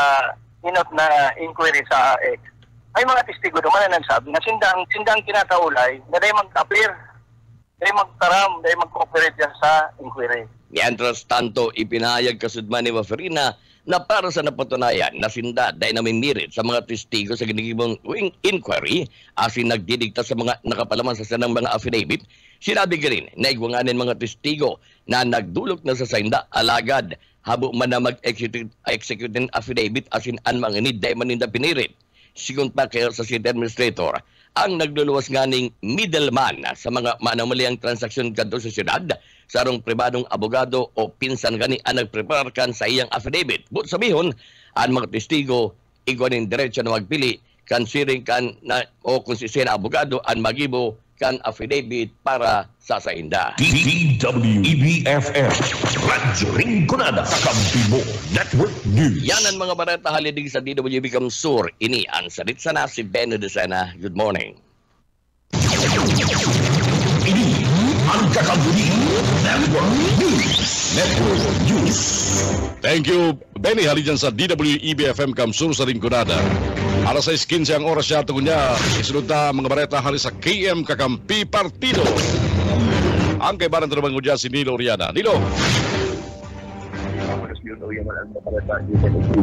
inot na inquiry sa AX, may mga testigo duman na nagsabi na sindang kinakaulay na dahil mag-appear, dahil magtaram, dahil mag-cooperate sa inquiry. Mientras tanto, ipinahayag kasudman ni Waferina na para sa napatunayan na sinda dahil namimirit sa mga testigo sa ginigibong inquiry asin nagdidikta sa mga nakapalaman sa sanang mga affidavit, sinabi ka rin na igwanganin mga testigo na nagdulok na sa sinda alagad habo man na mag-execute ng affidavit asin an mga need dahil maninda pinirit. Sigun pa kayo sa City Administrator, ang nagluluwas nga ning middleman sa mga manamaliang transaksyon kadto sa syudad, sarong pribadong abogado o pinsan gani ang nagprepare kan sa iyang affidavit. But sabihon, ang mga testigo, igwanin diretsyo na magpili, kan siring kan na, o kung si sina abogado, ang magibo kan affidavit para sa sainda. DWEBFM Radyo Rinconada Kakampi mo Network News. Yan ang mga bareta halidig sa DWB Kamsur. Ini ang salit sana si Benno de Sena. Good morning. Ini ang Kakampi Network News. Network News. Thank you, Benny. Hali dyan sa DWEBFM Kamsur sa Rinconada. Alas 6:15 ang oras siya tungo niya. Isunod na mga bareta hali sa KM Kakampi Partido. Ang kaibaran terbang dyan si Nilo Oriana. Nilo.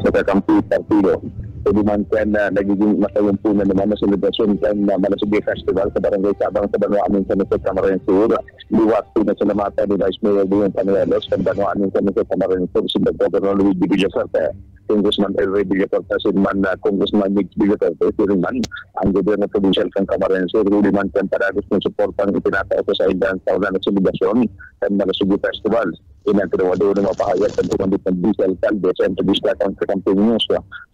Sa Kakampi Partido. Pwede man kan nagiging masayumpunan naman na celebration kan Malasubi Festival sa Barangay Sabang sa Banwaan sa Nasa Camarines Sur. Liwat po na salamatan ni Vice Mayor Dion Panuelos sa Banwaan sa Nasa Camarines Sur si Governor Luis D. Villasarte. Congressman Elroy Villacorta, man na Congressman Mix Villacorta, man ang gobyerno provincial kang Camarines, Rudy man kan paragos ng suportang itinatao sa indang taon na selebrasyon ng Malasugi Festival. Inatrawado ng mapahayag ng tumandit ng Diesel Calde sa entrevista kang Kakamping News.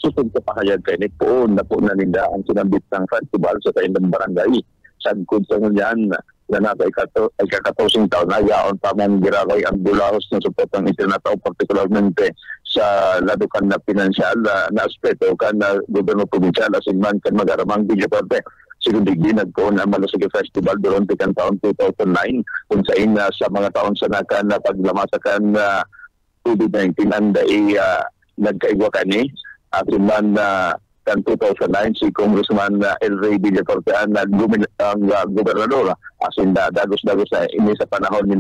Susod ka pahayag kay Nick poon na po naninda ang sinambit ng festival sa kaindang barangay. Sagkod sa ngunyan na nasa ikakatosing taon na yaon pa mong giraway ang bulahos ng suportang itinatao partikularmente sa ladukan na pinansyal na aspeto kan na gobyerno provincial asin man kan magaramang Villacorta. Sigundigi nagkoon ang Malasugi Festival durante kan taon 2009 kung saan sa mga taon sa nakan na paglamasakan COVID-19 ang nagkaigwa kani asin man kan 2009 si Congressman Elroy Villacorta ang gobernador asin dagos-dagos na ini sa panahon ni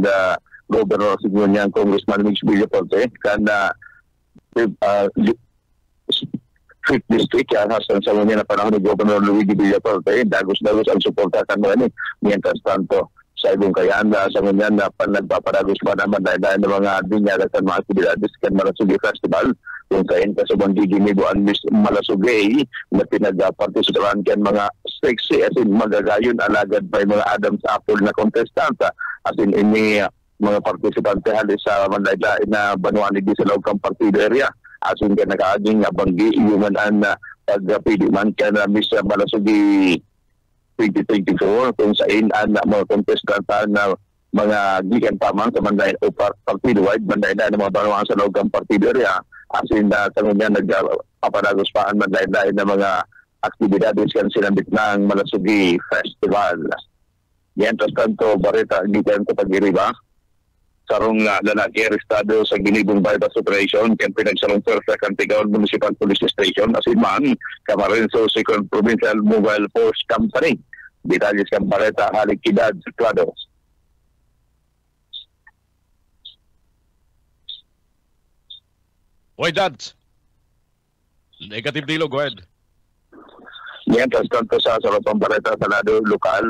Governor Sigunian Congressman Mix Villacorta kan 5th District yan hasan sa mga na panahon ni Governor Luigi Villacorta dagos-dagos ang suporta kan mga ni mientras tanto sa ibong kayanda sa mga na nagpaparagos pa naman dahil ng mga dinyada at mga aktibidades kan Malasugi Festival kung saan kasabang gigimigo ang Malasugi na pinag-participaran kan mga sexy as in magagayon alagad pa yung mga Adam's Apple na contestanta as in ini mga partisipante halis sa Mandayla na banuan ni sa loob kang partido area as in ka nakaaging banggi human an pagpili man ka na Miss Malasugi 2024 kung saan ang mga contestanta na mga gikan pamang sa Manday o partido-wide Mandayla na mga banuan sa loob kang partido area as in sa mga nagpaparagos pa ang Mandayla na mga aktibidades kan sinambit ng Malasugi Festival. Mientras tanto, Bareta, gikan ko pag-iriba sarong lalaki arestado sa Ginibong Bypass Operation kaya pinagsalong sa Cantigaon Municipal Police Station asin man Camarines 2nd Provincial Mobile Force Company. Detalles kang Bareta, Halikidad, Situado. Oy, Dad. Negative dilo, go ahead. Mientras tanto sa Saratong Bareta sa lado lokal,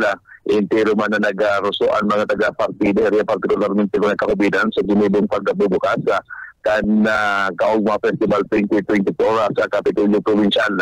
intero man na nag-rusuan mga taga-partido, area particularmente mga kakubidan sa Ginibong pagkabubukas kan Kaugma Festival 2024 sa Kapitolyo Provincial.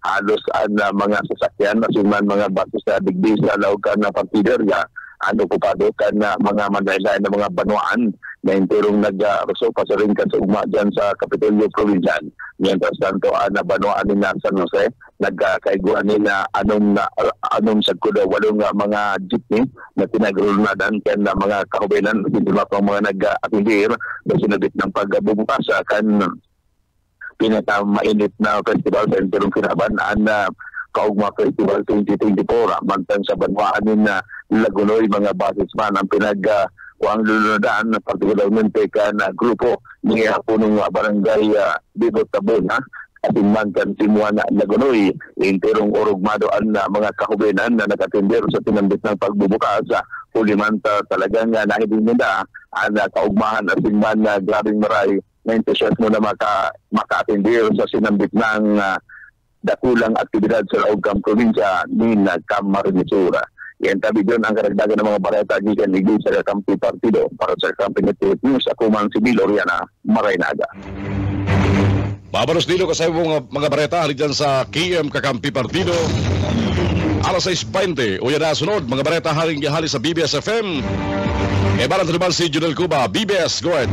Halos ang mga sasakyan, masuman mga basis na digdi sa laukan na partido area, okupado kan mga Mandayla na mga banuan na interong nag-ruso pasarin kan sa ugma dyan sa Kapitolyo Provincial. Mientras tanto, banuan ni San Jose, nagkaiguan nila anong sagkudo, walong mga jeepney na tinagulunadan kan mga kahubinan, hindi ba pang mga nag-atindir na sinabit ng pagbubukas kan pinaka-mainit na festival sa interong kinaban na Kaugma Festival 2024 mantang sa banwaan ni Lagunoy mga basisman ang kuang lulunodaan particularmente kan grupo ni punong barangay Bibot Tabona at man kan Timuan Lagunoy interong orugmado ang mga kahubinan na nakatindir sa tinambit ng pagbubukas hulimanta talagang nahibing nila ang kaugmahan at man grabing maray na entusiasmo na maka-atindir sa sinambit ng dakulang aktibidad sa Laogam Provincia ni Camarines Sur. Yan tabi doon ang karagdagan ng mga bareta gikan ligid sa Kakampi Partido para sa Kakampi News. Ako man si Bill Oriana, Maraynaga. Babaros dito kasi mga bareta halid dyan sa KM Kakampi Partido. Alas 6:20 o yan na sunod mga bareta haling hali sa BBS FM. E barang naman si Junel Cuba, BBS, go ahead.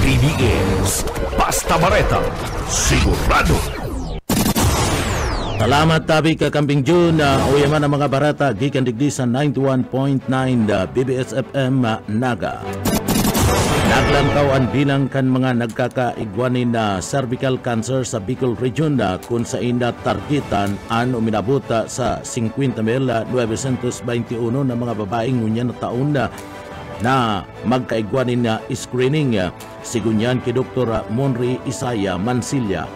BBS Basta Bareta, sigurado. Salamat tabi ka Kambing June, uyaman ang mga barata gikan digdi sa 91.9 BBS FM Naga. Naglangkaw ang bilang kan mga nagkakaigwanin na cervical cancer sa Bicol Region kung sa ina targetan ang uminabuta sa 50,921 na mga babaeng ngunyan na taon na magkaigwanin na screening. Sigunyan kay Dr. Monri Isaya Mansilla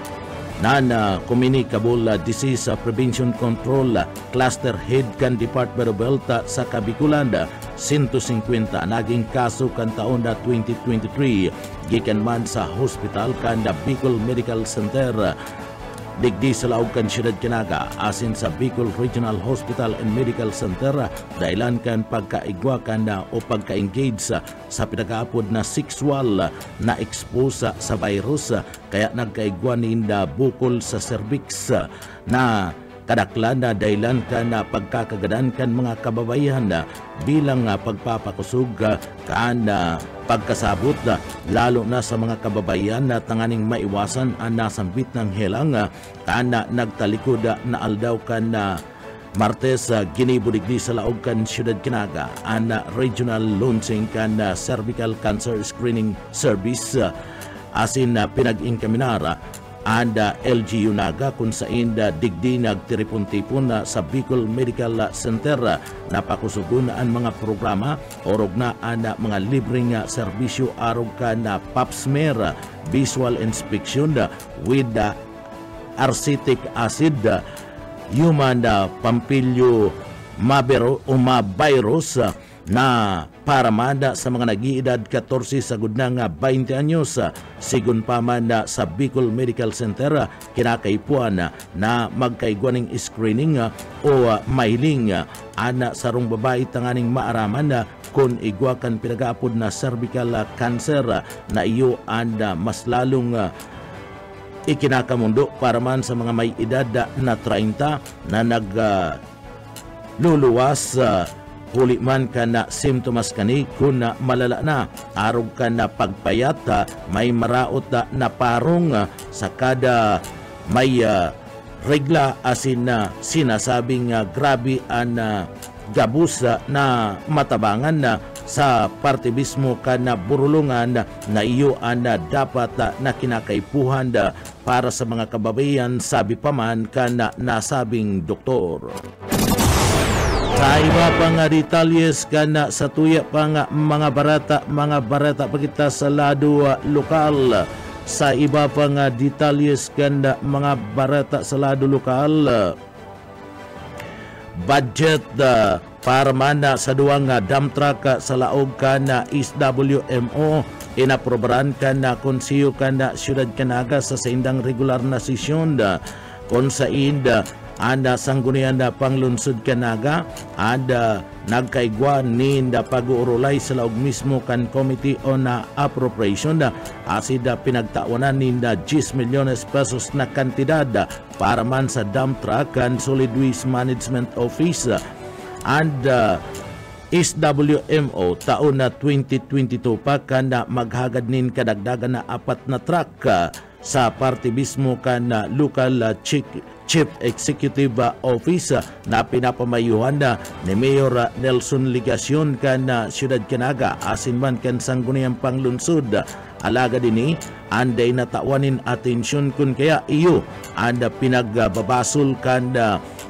na Communicable Disease Prevention Control Cluster Head kan Department of Health sa Kabikulan. 150 naging kaso kan taon na 2023 gikan man sa hospital kan Bicol Medical Center digdi sa laog kan siyudad Kinaga asin sa Bicol Regional Hospital and Medical Center dahilan kan pagkaigwa kan o pagka-engage sa pinagaapod na sexual na expose sa virus kaya nagkaigwa ninda bukol sa cervix na kadaklan na dahilan ka na pagkakagadan kan mga kababayan bilang pagpapakusog kaan pagkasabot lalo na sa mga kababayan na tanganing maiwasan ang nasambit ng helang kaan nagtalikod na aldaw kan na Martes ginibudigdi sa laog kan siyudad Kinaga ang regional launching kan cervical cancer screening service asin pinag-inkaminara anda LGU Naga kung saan digdi nagtiripon-tipon sa Bicol Medical Center napakusugon ang mga programa orog na ang mga libreng serbisyo arog ka na pap smear, visual inspection with acetic acid, human pampilyo virus na para manda sa mga nag-iedad 14 sa gudnang 20 anyos sigun pa man sa Bicol Medical Center kinakaipuan na magkaigwaning screening o mahiling ana sarong babae tanganing maaraman kung igwakan pinagaapod na cervical cancer na iyo anda mas lalong ikinakamundo para man sa mga may edad na 30 na nagluluwas huli man ka na simptomas kani kung malala na arog ka na pagpayat may maraot na parong sa kada may regla asin na sinasabing grabe ang gabus na matabangan sa parte mismo ka na burulungan na iyo ang dapat na kinakaipuhan para sa mga kababayan sabi pa man ka na nasabing doktor. Sa iba pa nga detalyes kana sa tuya pa nga mga barata pa kita sa lado lokal. Sa iba pa nga detalyes kana mga barata sa lado lokal. Budget para mana sa duwang dump truck sa laog kana SWMO inaprobaran kana konsiyo kana siyudad Kinaga sa indang regular na sesyon kung sa inda anda sanggunian da panglunsod Kinaga ada nagkaigwa ninda pag-uurulay sa laog mismo kan Committee on Appropriation asida pinagtawanan ninda 10 milyones pesos na kantidad para man sa dump truck kan Solid Waste Management Office and SWMO taon na 2022 pa kana maghagad nin kadagdagan na 4 na truck sa parte mismo kan local Chief Executive Office na pinapamayuhan ni Mayor Nelson Ligacion kan Siyudad Kinaga asin man kan sangguniang panglunsod alaga dini anday natawanin atensyon kun kaya iyo anda pinagbabasol kan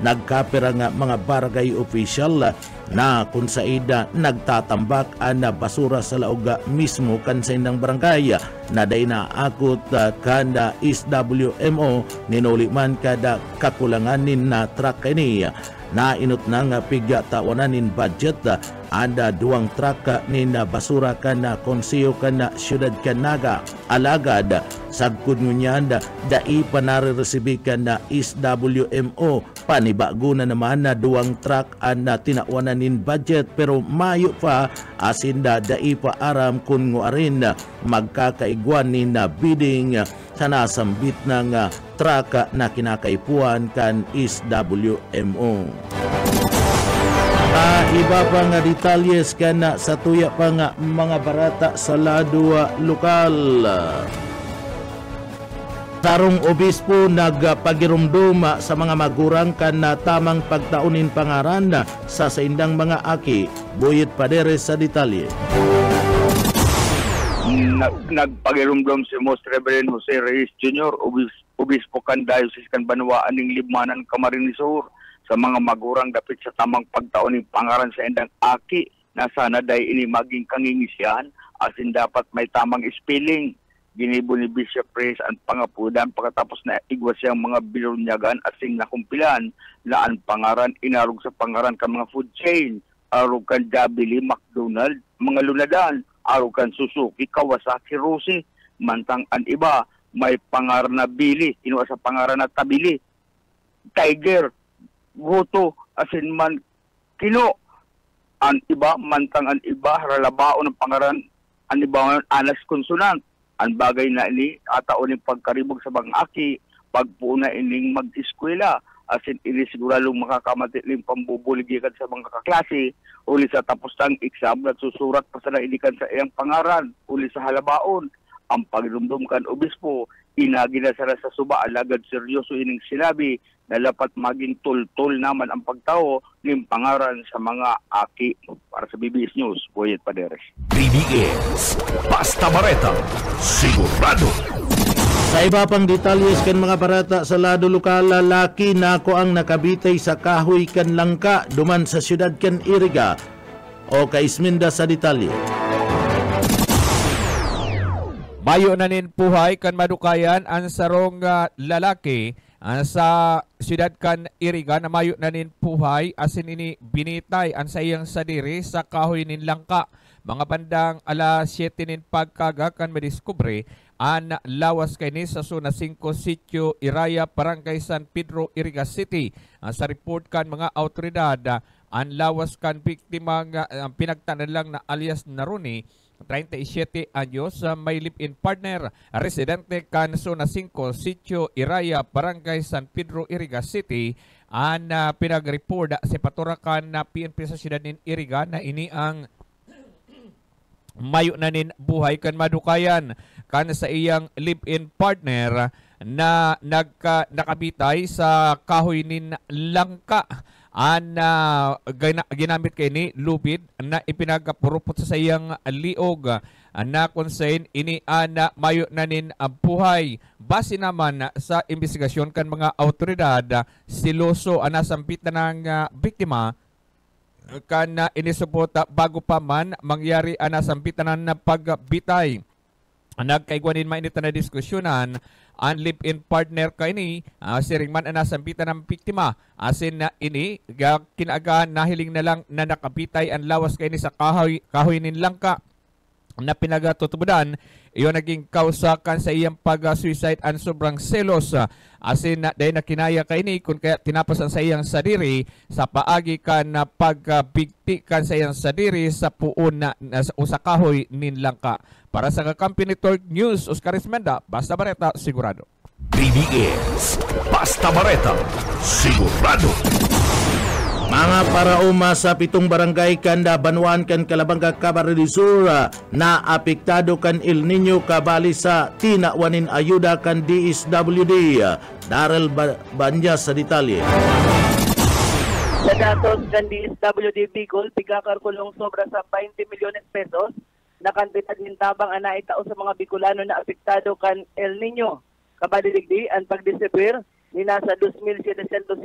nagkapira nga mga barangay official na kung sa ida nagtatambak ang basura sa laog mismo kan sa indang barangay na day na akot kan SWMO ninuli man kada kakulanganin na truck ini na inot na nga pigya tawanan budget anda duwang truck nin basura kan konsiyo kan Siyudad Kinaga alagad sagkod ngunyan dai panare-resibi kan SWMO panibago na naman na duwang truck ang tinawanan nin budget pero mayo pa asinda dai pa aram kun nguarin magkakaigwan nin bidding sa nasambit ng truck na kinakaipuan kan SWMO. Iba pa nga detalyes kana sa tuya pa nga mga barata sa lado lokal. Tarong obispo nagpagirumdum sa mga magurang kan tamang pagtaunin pangaran sa indang mga aki. Buyit Paderes sa detalye. Nagpagirumdum si Most Reverend Jose Reyes Jr., obispo kan Diocese kan Banwaan ning Libmanan, Camarines Sur, sa mga magurang dapit sa tamang pagtauning pangaran sa indang aki na sana day ini maging kangingisyan asin dapat may tamang spelling. Ginibo ni Bishop Reyes ang pangapudan pagkatapos na igwas siyang mga binunyagan asing nakumpilan na ang pangaran inarog sa pangaran ka mga food chain, arog kan Jabili, McDonald, mga lunadan, arog kan Suzuki, Kawasaki, Rossi, mantang ang iba may pangaran na Billy, ino sa pangaran na Tabili, Tiger, Goto, asin man Kino, ang iba, mantang ang iba, haralabao ng pangaran, ang iba, anas konsonant, ang bagay na ini, ataon yung pagkaribog sa bangaki, pagpuna ining mag-eskwela, asin ini siguradong makakamatin pambubuligikan sa mga kaklase, uli sa tapos ng exam, nagsusurat pa sa nainikan sa iyang pangaran, uli sa halabaon, ang pagdumdum kan obispo, inagi na sa suba, alagad seryoso ining sinabi, na dapat maging tul-tul naman ang pagtao ng pangaran sa mga aki. Para sa BBS News, Boyet Paderes. BBS, Basta Bareta, sigurado. Sa iba pang detalles kan mga barata sa lado lokal, lalaki na ako ang nakabitay sa kahoy kan langka duman sa syudad kan Iriga o kaisminda sa detalye. Mayo na nin puhay kan madukayan ang sarong lalaki sa syudad kan Iriga na mayo na nin puhay asin ini binitay ang sayang sadiri sa kahoy nin langka. Mga bandang alas 7 nin pagkaga kan madiskubre an lawas kay ni sa Zona 5 Sitio Iraya, Barangay San Pedro, Iriga City. Sa report kan mga autoridad, an lawas kan biktima nga pinagtanan lang na alias Naruni, 37 anyos, may live-in partner, residente kan Zona 5 Sitio Iraya, Barangay San Pedro, Iriga City. An pinag-report sa paturakan na PNP sa siyudad nin Iriga na ini ang mayo na nin buhay kan madukayan kan sa iyang live-in partner na nakabitay sa kahoy nin langka an ginamit kay ni lubid na ipinagapurupot sa iyang liog na konsen ini ana mayo na nin buhay. Base naman sa investigasyon kan mga autoridad, siloso anasampit na ng biktima kan inisupota bago pa man mangyari anasampitan na pagbitay. Nagkaigwanin mainit na diskusyonan ang live-in partner kay ni siring man anasampitan ng biktima asin na ini kinaagaan nahiling na lang na nakabitay ang lawas kay ni sa kahoy nin langka na pinagatutubudan. Iyon naging kausakan sa iyang pag-suicide ang sobrang selos asin na dahil na kinaya kay ni kung kaya tinapasan sa iyang sadiri sa paagi kan na pagbigti kan sa iyang sadiri sa puon na sa kahoy nin langka. Para sa Kakampi Network News, Oscar Ismenda, Basta Bareta, sigurado. BBS, Basta Bareta, sigurado. Mga parauma sa 7 barangay kanda Banuan kan Calabanga, Camarines Sur na apektado kan El Nino kabali sa tinawanin ayuda kan DSWD. Darrell Banyas sa detalye. Sa datos kan DSWD Bicol, pigkakarkulong sobra sa 20 milyones pesos na kantidad din tabang ana itao sa mga Bicolano na apektado kan El Nino. Kabalidigdi ang pagdistribute ni nasa 2,755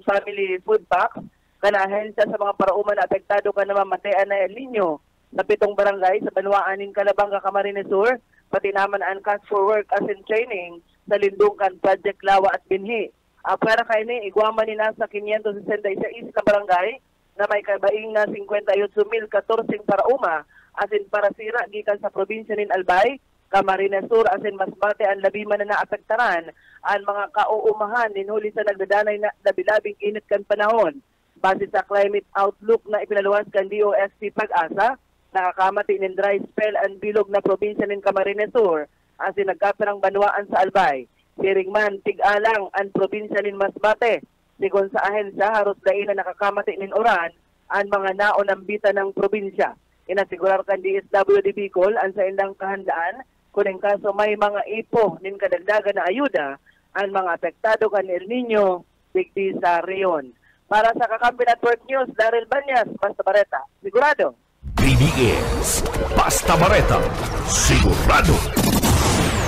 family food packs kana ahensya sa mga parauma na apektado ka na mamatean na El Nino sa 7 barangay sa Banuanin, Calabanga, Camarines Sur, pati naman ang Cash for Work as in Training sa Lindungkan, Project Lawa at Binhi. Para kay ni igwaman ni nasa 566 na barangay na may kabaing na 58,014 parauma asin para sira gikan sa probinsya nin Albay, Camarines Sur asin Masbate ang labiman na naapektaran ang mga kauumahan ninhuli sa nagdadanay na labilabing init kan panahon. Base sa climate outlook na ipinaluwas kan DOST Pag-asa, nakakamati nin dry spell ang bilog na probinsya nin Camarines Sur asin nagkaperang Banuaan sa Albay. Siring man tig-alang ang probinsya nin Masbate. Sigon sa ahensya, haros dahi na nakakamati nin Oran ang mga naonambita ng probinsya. Inasigurar kan DSWD Bicol ang sa indang kahandaan kung ang kaso may mga ipo nin kadagdagan na ayuda ang mga apektado kan El Nino digdi sa reyon. Para sa Kakampi Network News, Darrell Banyas, Basta Bareta, sigurado. BBS, Basta Bareta, sigurado.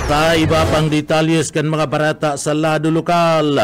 Sa iba pang detalles kan mga barata sa lado lokal,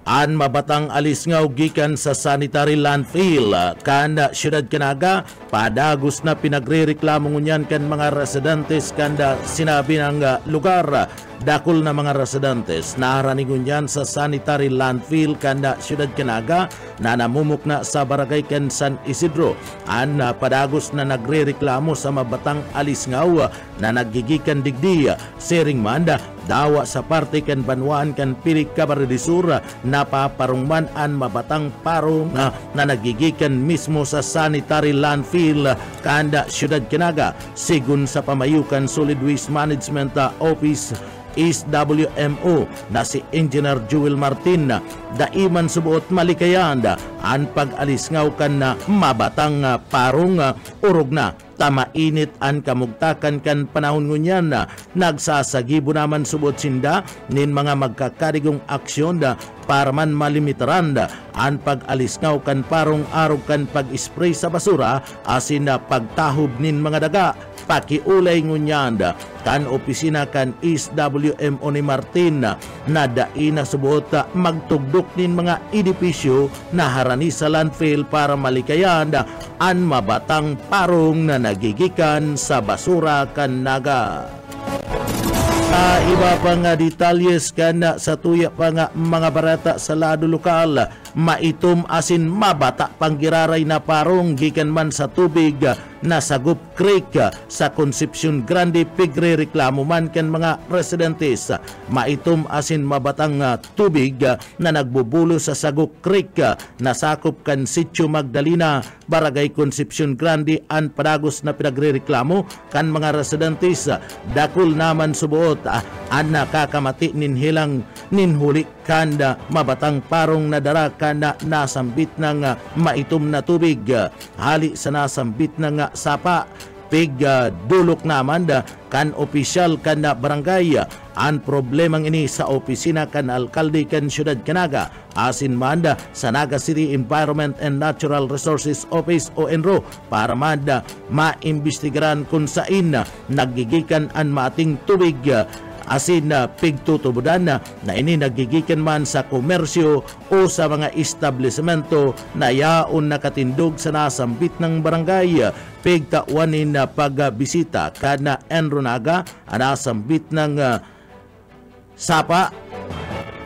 an mabatang alisngaw gikan sa sanitary landfill kan siyudad Canaga, padagos na pinagrereklamo ngunyan kan mga residentes kanda sinabi ng lugar. Dakol na mga residentes naharani ngunyan sa sanitary landfill kanda siyudad Canaga na namumuk na sa barangay kan San Isidro. An padagos na nagrereklamo sa mabatang alisngaw na nagigikan digdi. Sering manda dawa sa parte kan Banwaan kan Pirik Camarines-Sur napaparungman an mabatang parong na nagigikan mismo sa sanitary landfill kanda Siyudad Canaga sigun sa pamayukan Solid Waste Management Office SWMO na si Engineer Joel Martin daiman subuot malikayan an pag-alis ngaw kan na mabatang parong urog na tamainit an kamugtakan kan panahon ngunyan nagsasagibo naman subuot sinda nin mga magkakarigong aksyon para man malimitaran an pag-alis ngaw kan parong arog kan pag-spray sa basura asin na pagtahob nin mga daga pakiulay ngunyan kan opisina kan SWMO ni Martin na daina subuot magtugdok nin mga edipisyo na harani sa landfill para malikayan an mabatang parong na nagigikan sa basura kan naga. Iba pa nga detalyes kan sa tuya pa nga mga barata sa lado lokal maitom asin mabata panggiraray na parong gikan man sa tubig na Sagup Creek sa Concepcion Grande pigre reklamo man kan mga residentes maitom asin mabatang tubig na nagbubulo sa Sagup Creek na sakop kan Sitio Magdalena Barangay Concepcion Grande an padagos na pinagrereklamo kan mga residentes dakul naman subuot an nakakamati ninhilang ninhuli kanda mabatang parong na dara kanda nasambit ng maitom na tubig hali sa nasambit ng sapa pig dulok naman kan opisyal kan barangay an problemang ini sa opisina kan alkalde kan Siyudad Canaga asin manda sa Naga City Environment and Natural Resources Office o ENRO para manda maimbestigaran kung saan nagigikan an maating tubig asin pigtutubudan na ini nagigikan man sa komersyo o sa mga establishmento na yaon nakatindog sa nasambit ng barangay pigtawanin na pagbisita kana Enronaga nasambit ng sapa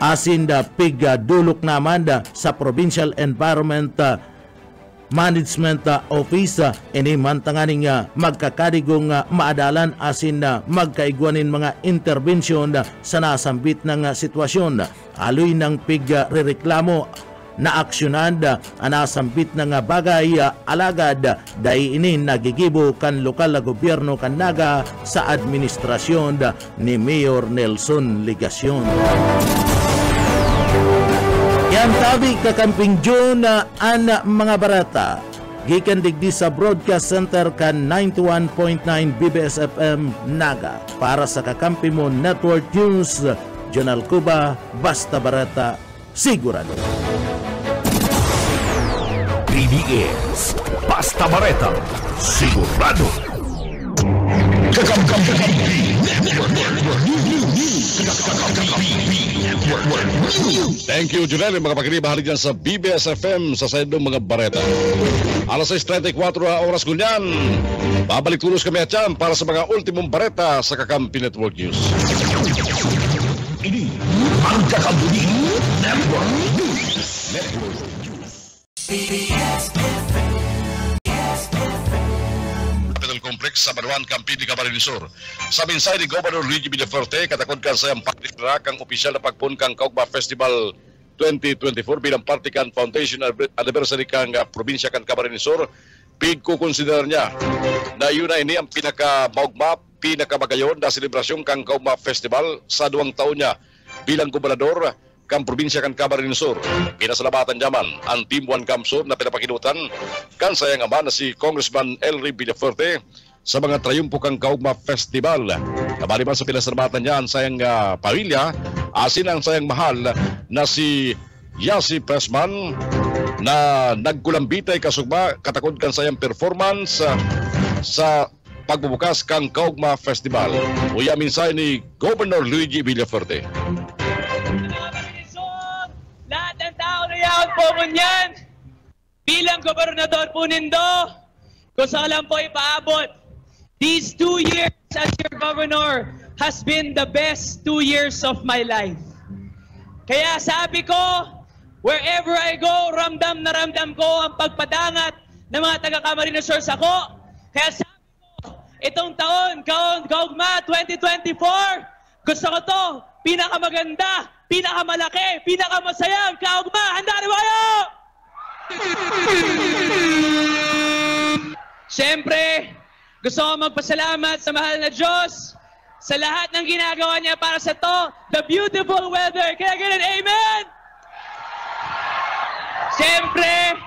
asin pigdulok naman sa Provincial Environment Management Office ini mantanganing magkakadigong maadalan asin magkaigwanin mga intervensyon sa nasambit ng sitwasyon aloy ng pigrereklamo na aksyonan nasambit ng bagay alagad dahil ini nagigibo kan lokal na gobyerno kan Naga sa administrasyon ni Mayor Nelson Ligacion. Yan tabi kakamping June an mga barata. Gikan digdi sa Broadcast Center kan 91.9 BBS FM Naga. Para sa kakampi mo Network News, Jonal Cuba, Basta Barata, Sigurado. BBS, Basta Barata, Sigurado. Thank you, Junel. Mga pakinig, bahali dyan sa BBS FM sa Saydong mga bareta. Alas 6:34 oras gunyan. Babalik tulos kami at yan para sa mga ultimong bareta sa Kakampi Network News. Ini ang Kakampi Network News. Complex sa Banuan, Campi de Camarines-Sur. Sa minsay ni Governor Luigi Villaferte, katakod kan sa pagdiklara kang opisyal na pagpun kang Kaugma Festival 2024 bilang parte kan Foundation Anniversary kang probinsya kan Camarines-Sur. Big ko consider niya na yun na ini ang pinaka-maugma, pinaka-magayon na selebrasyon kang Kaugma Festival sa 2 taon niya bilang gobernador kang probinsya kan Camarines-Sur. Pinasalamatan naman ang Team 1 Camp-Sur na pinapakinutan kan sayang ama na si Congressman Elry Villaferte sa mga trayumpo kang Kaugma Festival. Kabaliban sa pinasalamatan niya ang sayang pamilya, asin ang sayang mahal na si Yasi Pressman na nagkulambitay kasugma katakod kan sayang performance sa pagbubukas kang Kaugma Festival. Uya minsay ni Governor Luigi Villaferte. Lahat ng tao na yaon po ngunyan, bilang gobernador po nindo, kung saan lang po ipaabot, these 2 years as your governor has been the best 2 years of my life. Kaya sabi ko, wherever I go, ramdam na ramdam ko ang pagpadangat ng mga taga-Camarines-Sur ako. Kaya sabi ko, itong taon, Kaugma 2024, Gusto ko to, pinakamaganda, pinakamalaki, pinakamasayang kaugma. Handa na ba kayo? Siyempre, gusto ko magpasalamat sa mahal na Diyos sa lahat ng ginagawa niya para sa to, the beautiful weather. Can I get an amen? Siyempre,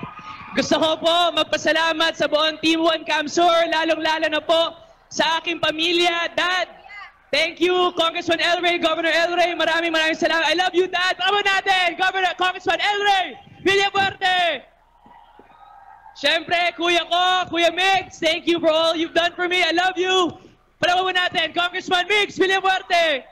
gusto ko po magpasalamat sa buong Team 1 Camsur, lalong-lalo na po sa aking pamilya. Dad, thank you, Congressman El Rey, Governor El Rey. Maraming salamat. I love you, Dad. Tama natin, Congressman El Rey, Villafuerte. Siyempre, kuya ko, Kuya Migs, thank you for all you've done for me. I love you. Palawan natin, Congressman Migs, Villafuerte.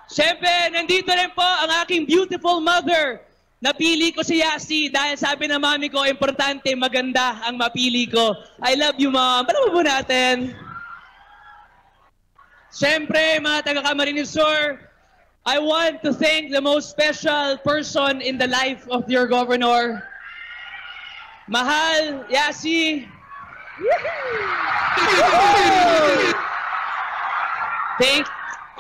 Siyempre, nandito rin po ang aking beautiful mother. Napili ko si Yasi dahil sabi ng mami ko, importante, maganda ang mapili ko. I love you, Mom. Palawan natin. Siyempre, mga taga-Camarines Sur, I want to thank the most special person in the life of your governor. Mahal, Yasi. Thank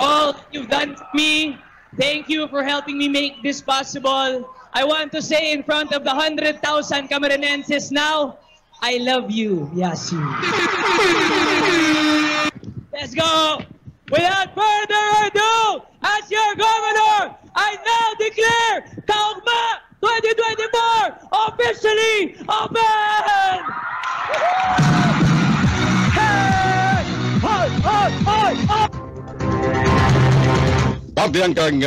all you've done for me. Thank you for helping me make this possible. I want to say in front of the 100,000 Camarinenses now, I love you, Yasi. Let's go. Without further ado, as your governor, I now declare Kaugma 2024 officially open! Parte yan kang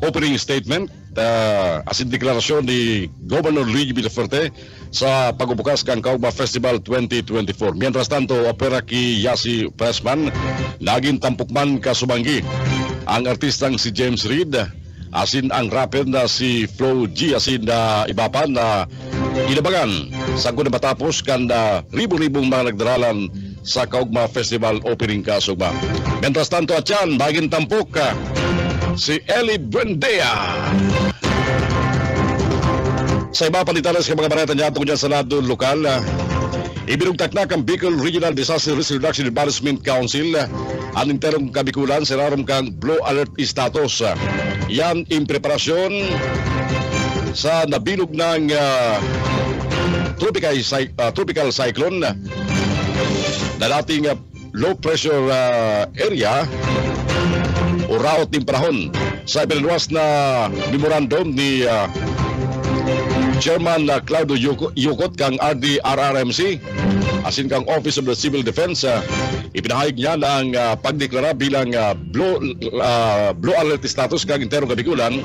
opening statement as in deklarasyon ni Governor Luigi Villafuerte sa pagbubukas kang Kaugma Festival 2024. Mientras tanto, opera ki Yasi Pressman, naging tampukman kasubanggi ang artistang si James Reid, asin ang rapper na si Flo G, asin na iba pa na inabangan sa kung matapos kan ribu-ribong mga nagdaralan sa Kaugma Festival opening kasugma. Mientras tanto, at yan, naging tampok si Eli Buendea. Sa iba pa details ka mga bareta niya tungkol dyan sa lado lokal, ibinugtak na kang Bicol Regional Disaster Risk Reduction Embarrassment Council ang interong kabikulan sa rarom kang Blue Alert status. Yan in preparasyon sa nabilog ng tropical cyclone na dating low pressure area o raot ng panahon. Sa ibinaluwas na memorandum ni Chairman Claudio Yucot kang RDRRMC, asin kang Office of the Civil Defense, ipinahayag niya na ang pagdeklara bilang Blue Alert status kang interong kabikulan.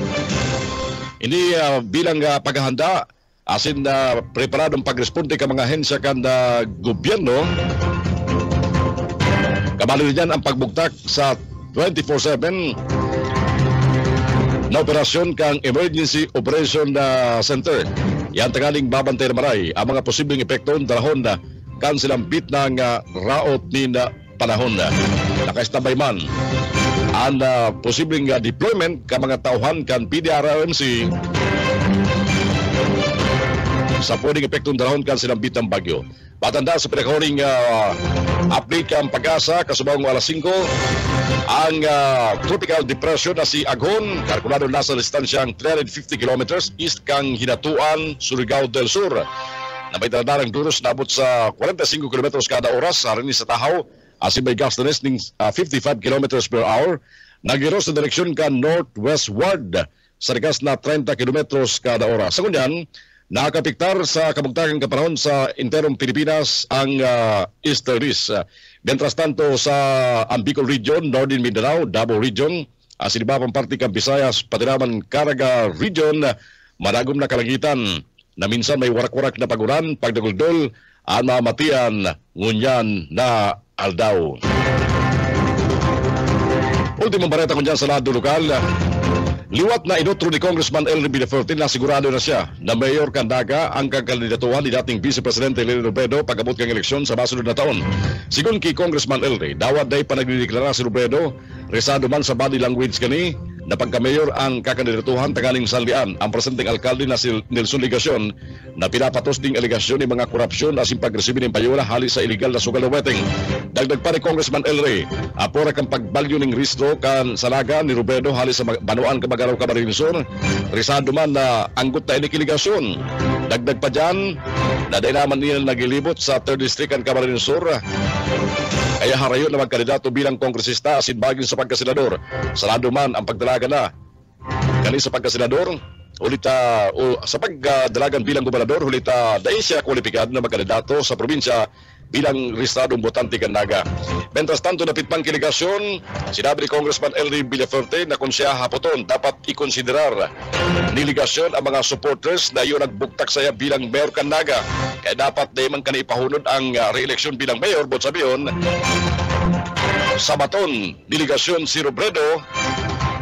Ini bilang paghahanda asin preparadong pagresponde ka mga hensya kan gobyerno. Kabalo niyan ang pagbugtak sa 24/7 na operasyon kang Emergency Operation Center. Yan tanggaling babantay na maray ang mga posibleng epekto dalahon na kan silang bit ng raot ni panahon. Nakaistabay man ang posibleng deployment ka mga tauhan kan PDRRMC sa pwedeng epekto dalahon kan silang bit ng bagyo. Patanda sa pinakahuling update kang Pag-asa kasubang alas 5 ang tropical depression na si Aghon, kalkulado nasa distansyang 350 kilometers east kang Hinatuan, Surigao del Sur, na may daladarang duros na abot sa 45 kilometers kada oras sa rin sa Tahaw, asin may gastanes ng 55 kilometers per hour, nagiro sa direksyon ka northwestward sa rigas na 30 kilometers kada oras. Sa kunyan, nakapiktar sa kabugtagang kapanahon sa interong Pilipinas ang easterlies. Mientras tanto sa Bicol Region, Northern Mindanao, Davao Region, asin iba pang parte kang Visayas, pati naman Caraga Region, madagom na kalangitan na minsan may warak-warak na paguran, pagdaguldol, ang mamatian, ngunyan na aldaw. Ultimong bareta ko dyan sa lado lokal. Liwat na inutro ni Congressman El Rey Villafuerte na sigurado na siya na Mayor Candaga ang kagandidatuhan ni dating Vice Presidente Lenny Robredo pag-abot kang eleksyon sa masunod na taon. Sigun kay Congressman El Rey, dawat day pa nagdideklara si Robredo, resado man sa body language kani, na pagka-mayor ang kakandidatuhan tanggaling sanlian ang presenteng alkalde na si Nelson Ligacion na pinapatos ding aligasyon ng mga korupsyon asin pagresibi ng payola hali sa illegal na sugal na wedding. Dagdag pa ni Congressman El Rey, apora kang pagbalyo ng risto kan salaga ni Robredo hali sa Banuan Camagaraw Camarines Sur, risado man na anggot na inikiligasyon. Dagdag pa dyan, na dahil naman nila nagilibot sa 3rd District ang Camarines Sur, kaya harayon na magkandidato bilang kongresista asin bagin sa pagkasenador. Sarado man ang pagdalaga na kani sa pagkasenador, ulita o sa pagdalagan bilang gobernador, ulita dahil siya kwalipikado na magkandidato sa probinsya bilang listadong botante Kandaga. Mientras tanto, napit pang kiligasyon, sinabi ni Congressman Elry Villafuerte na kung siya hapoton, dapat ikonsiderar niligasyon ang mga supporters na yun nagbuktak saya bilang mayor Kandaga. Kaya dapat na man kanipahunod ang re-election bilang mayor, but sabi yun, sa baton, niligasyon si Robredo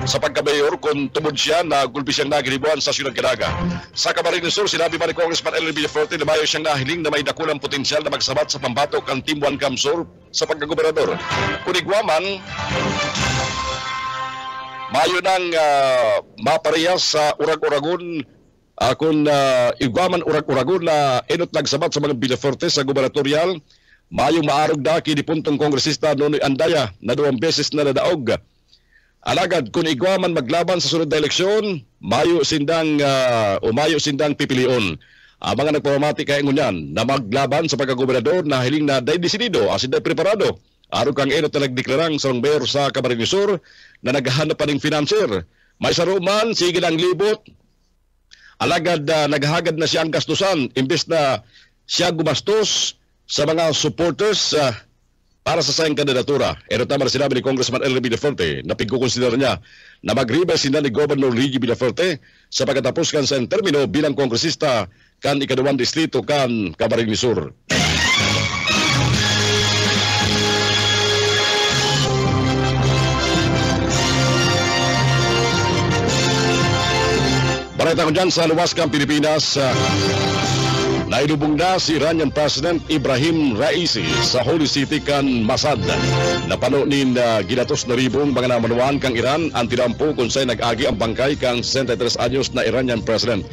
sa pagka-mayor kung tumod siya na gulpi siyang nagilibuan sa Siyudad Caraga. Sa Camarines Sur, sinabi pa ni Congressman Elry Villafuerte na mayo siyang nahiling na may dakulang potensyal na magsabat sa pambato kang Team 1 Camsur sa pagkagobernador. Kung igwaman, mayo nang maparehas sa urag-uragon kung igwaman urag-uragon na enot nagsabat sa mga Villafuerte sa gubernatorial, mayo maarog da kinipuntong kongresista Nonoy Andaya na 2 beses na nadaog. Alagad kung igwaman maglaban sa sunod na eleksyon, mayo sindang pipilion. Ang mga nagpamamati kay ngunyan na maglaban sa pagkagobernador na hiling na day desidido asin day preparado. Araw kang enot na nagdeklarang sa mayor sa Camarines Sur na naghahanap pa ng financer. May saruman, sige lang libot. Alagad naghagad na siya ang gastusan imbes na siya gumastos sa mga supporters para sa sayang kandidatura. Ero tama na sinabi ni Congressman Elry Villafuerte na pagkukonsidera niya na mag-rebel sila ni Governor Luigi Villafuerte sa pagkatapos kan sa termino bilang kongresista kan ika-2 distrito kan Camarines Sur. Balita ko dyan sa luwas kang Pilipinas, nailubong na si Iranian President Ibrahim Raisi sa Holy City kan Masad. Napano nin ginatos na ribong mga namanuan kang Iran ang tinampo kung sa'y nag-agi ang bangkay kang 63 anyos na Iranian President.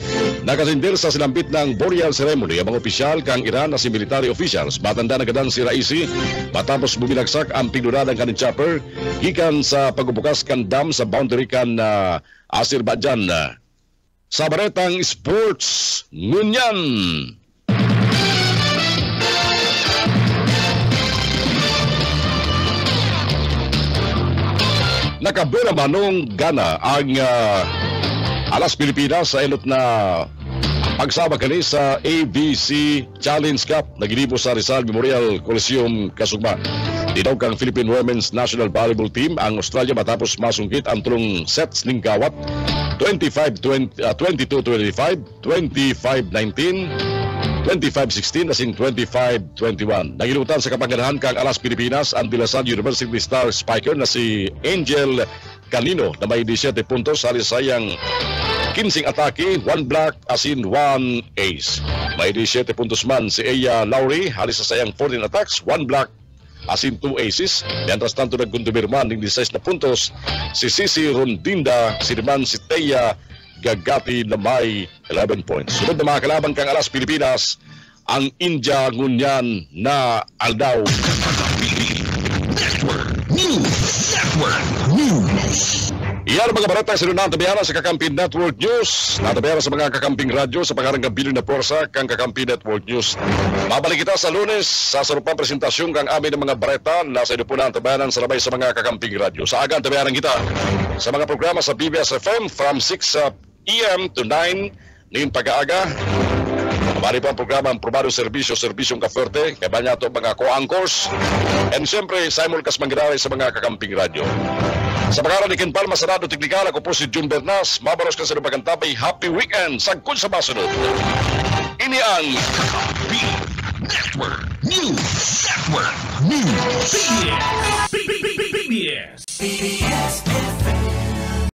Nakasindir sa silambit ng burial ceremony ang mga opisyal kang Iran na si military officials. Matanda na gadan si Raisi matapos bumilagsak ang pinunadang kanin chopper gikan sa pagbubukas kan dam sa boundary kan Azerbaijan. Sa Baretang Sports Ngunyan. Nakabura manong gana ang Alas Pilipinas sa enot na pagsama kani sa ABC Challenge Cup na ginibo sa Rizal Memorial Coliseum Kasugba. Dinaw kang Philippine Women's National Volleyball Team ang Australia matapos masungkit ang tulong sets ning kawat 22-25, 25-19, 25-16 asing 25-21. Nagilutan sa kapanganahan kang Alas Pilipinas ang De La Salle University star spiker na si Angel Canino na may 17 puntos halos sayang 15 atake, 1 block asin 1 ace. May 17 puntos man si Eya Lowry halos sayang 14 attacks, 1 block asin 2 aces. Mientras tanto nagkuntumirman ng 16 na puntos si Sisi Rondinda, siniman si Teya Gagati na may 11 points. Sunod na mga kalaban kang Alas Pilipinas, ang India Ngunyan na Aldaw. Iyan mga balita sa lunang tabiara sa Kakamping Network News. Natabiara sa mga kakamping radyo sa pangarang gabilin na porsa kang Kakamping Network News. Mabalik kita sa Lunes sa sarupang presentasyon kang amin ng mga balita na sa inupunan tabayanan sa labay sa mga kakamping radyo. Sa agang tabayaran kita sa mga programa sa BBS FM from 6 AM to 9 ngayon pag-aaga. Mari po ang programa ang Probado Serbisyong Kaferte, kaya ba niya ito mga co-anchors, and siyempre simulcast mangginari sa mga kakamping radyo. Sa pangalan ni Ken Palma, Sarado Teknikal, ako po si June Bernas. Mabaros ka sa Lupagantabay. Happy weekend! Sagkun sa masunod. Ini ang Kakamping Network News.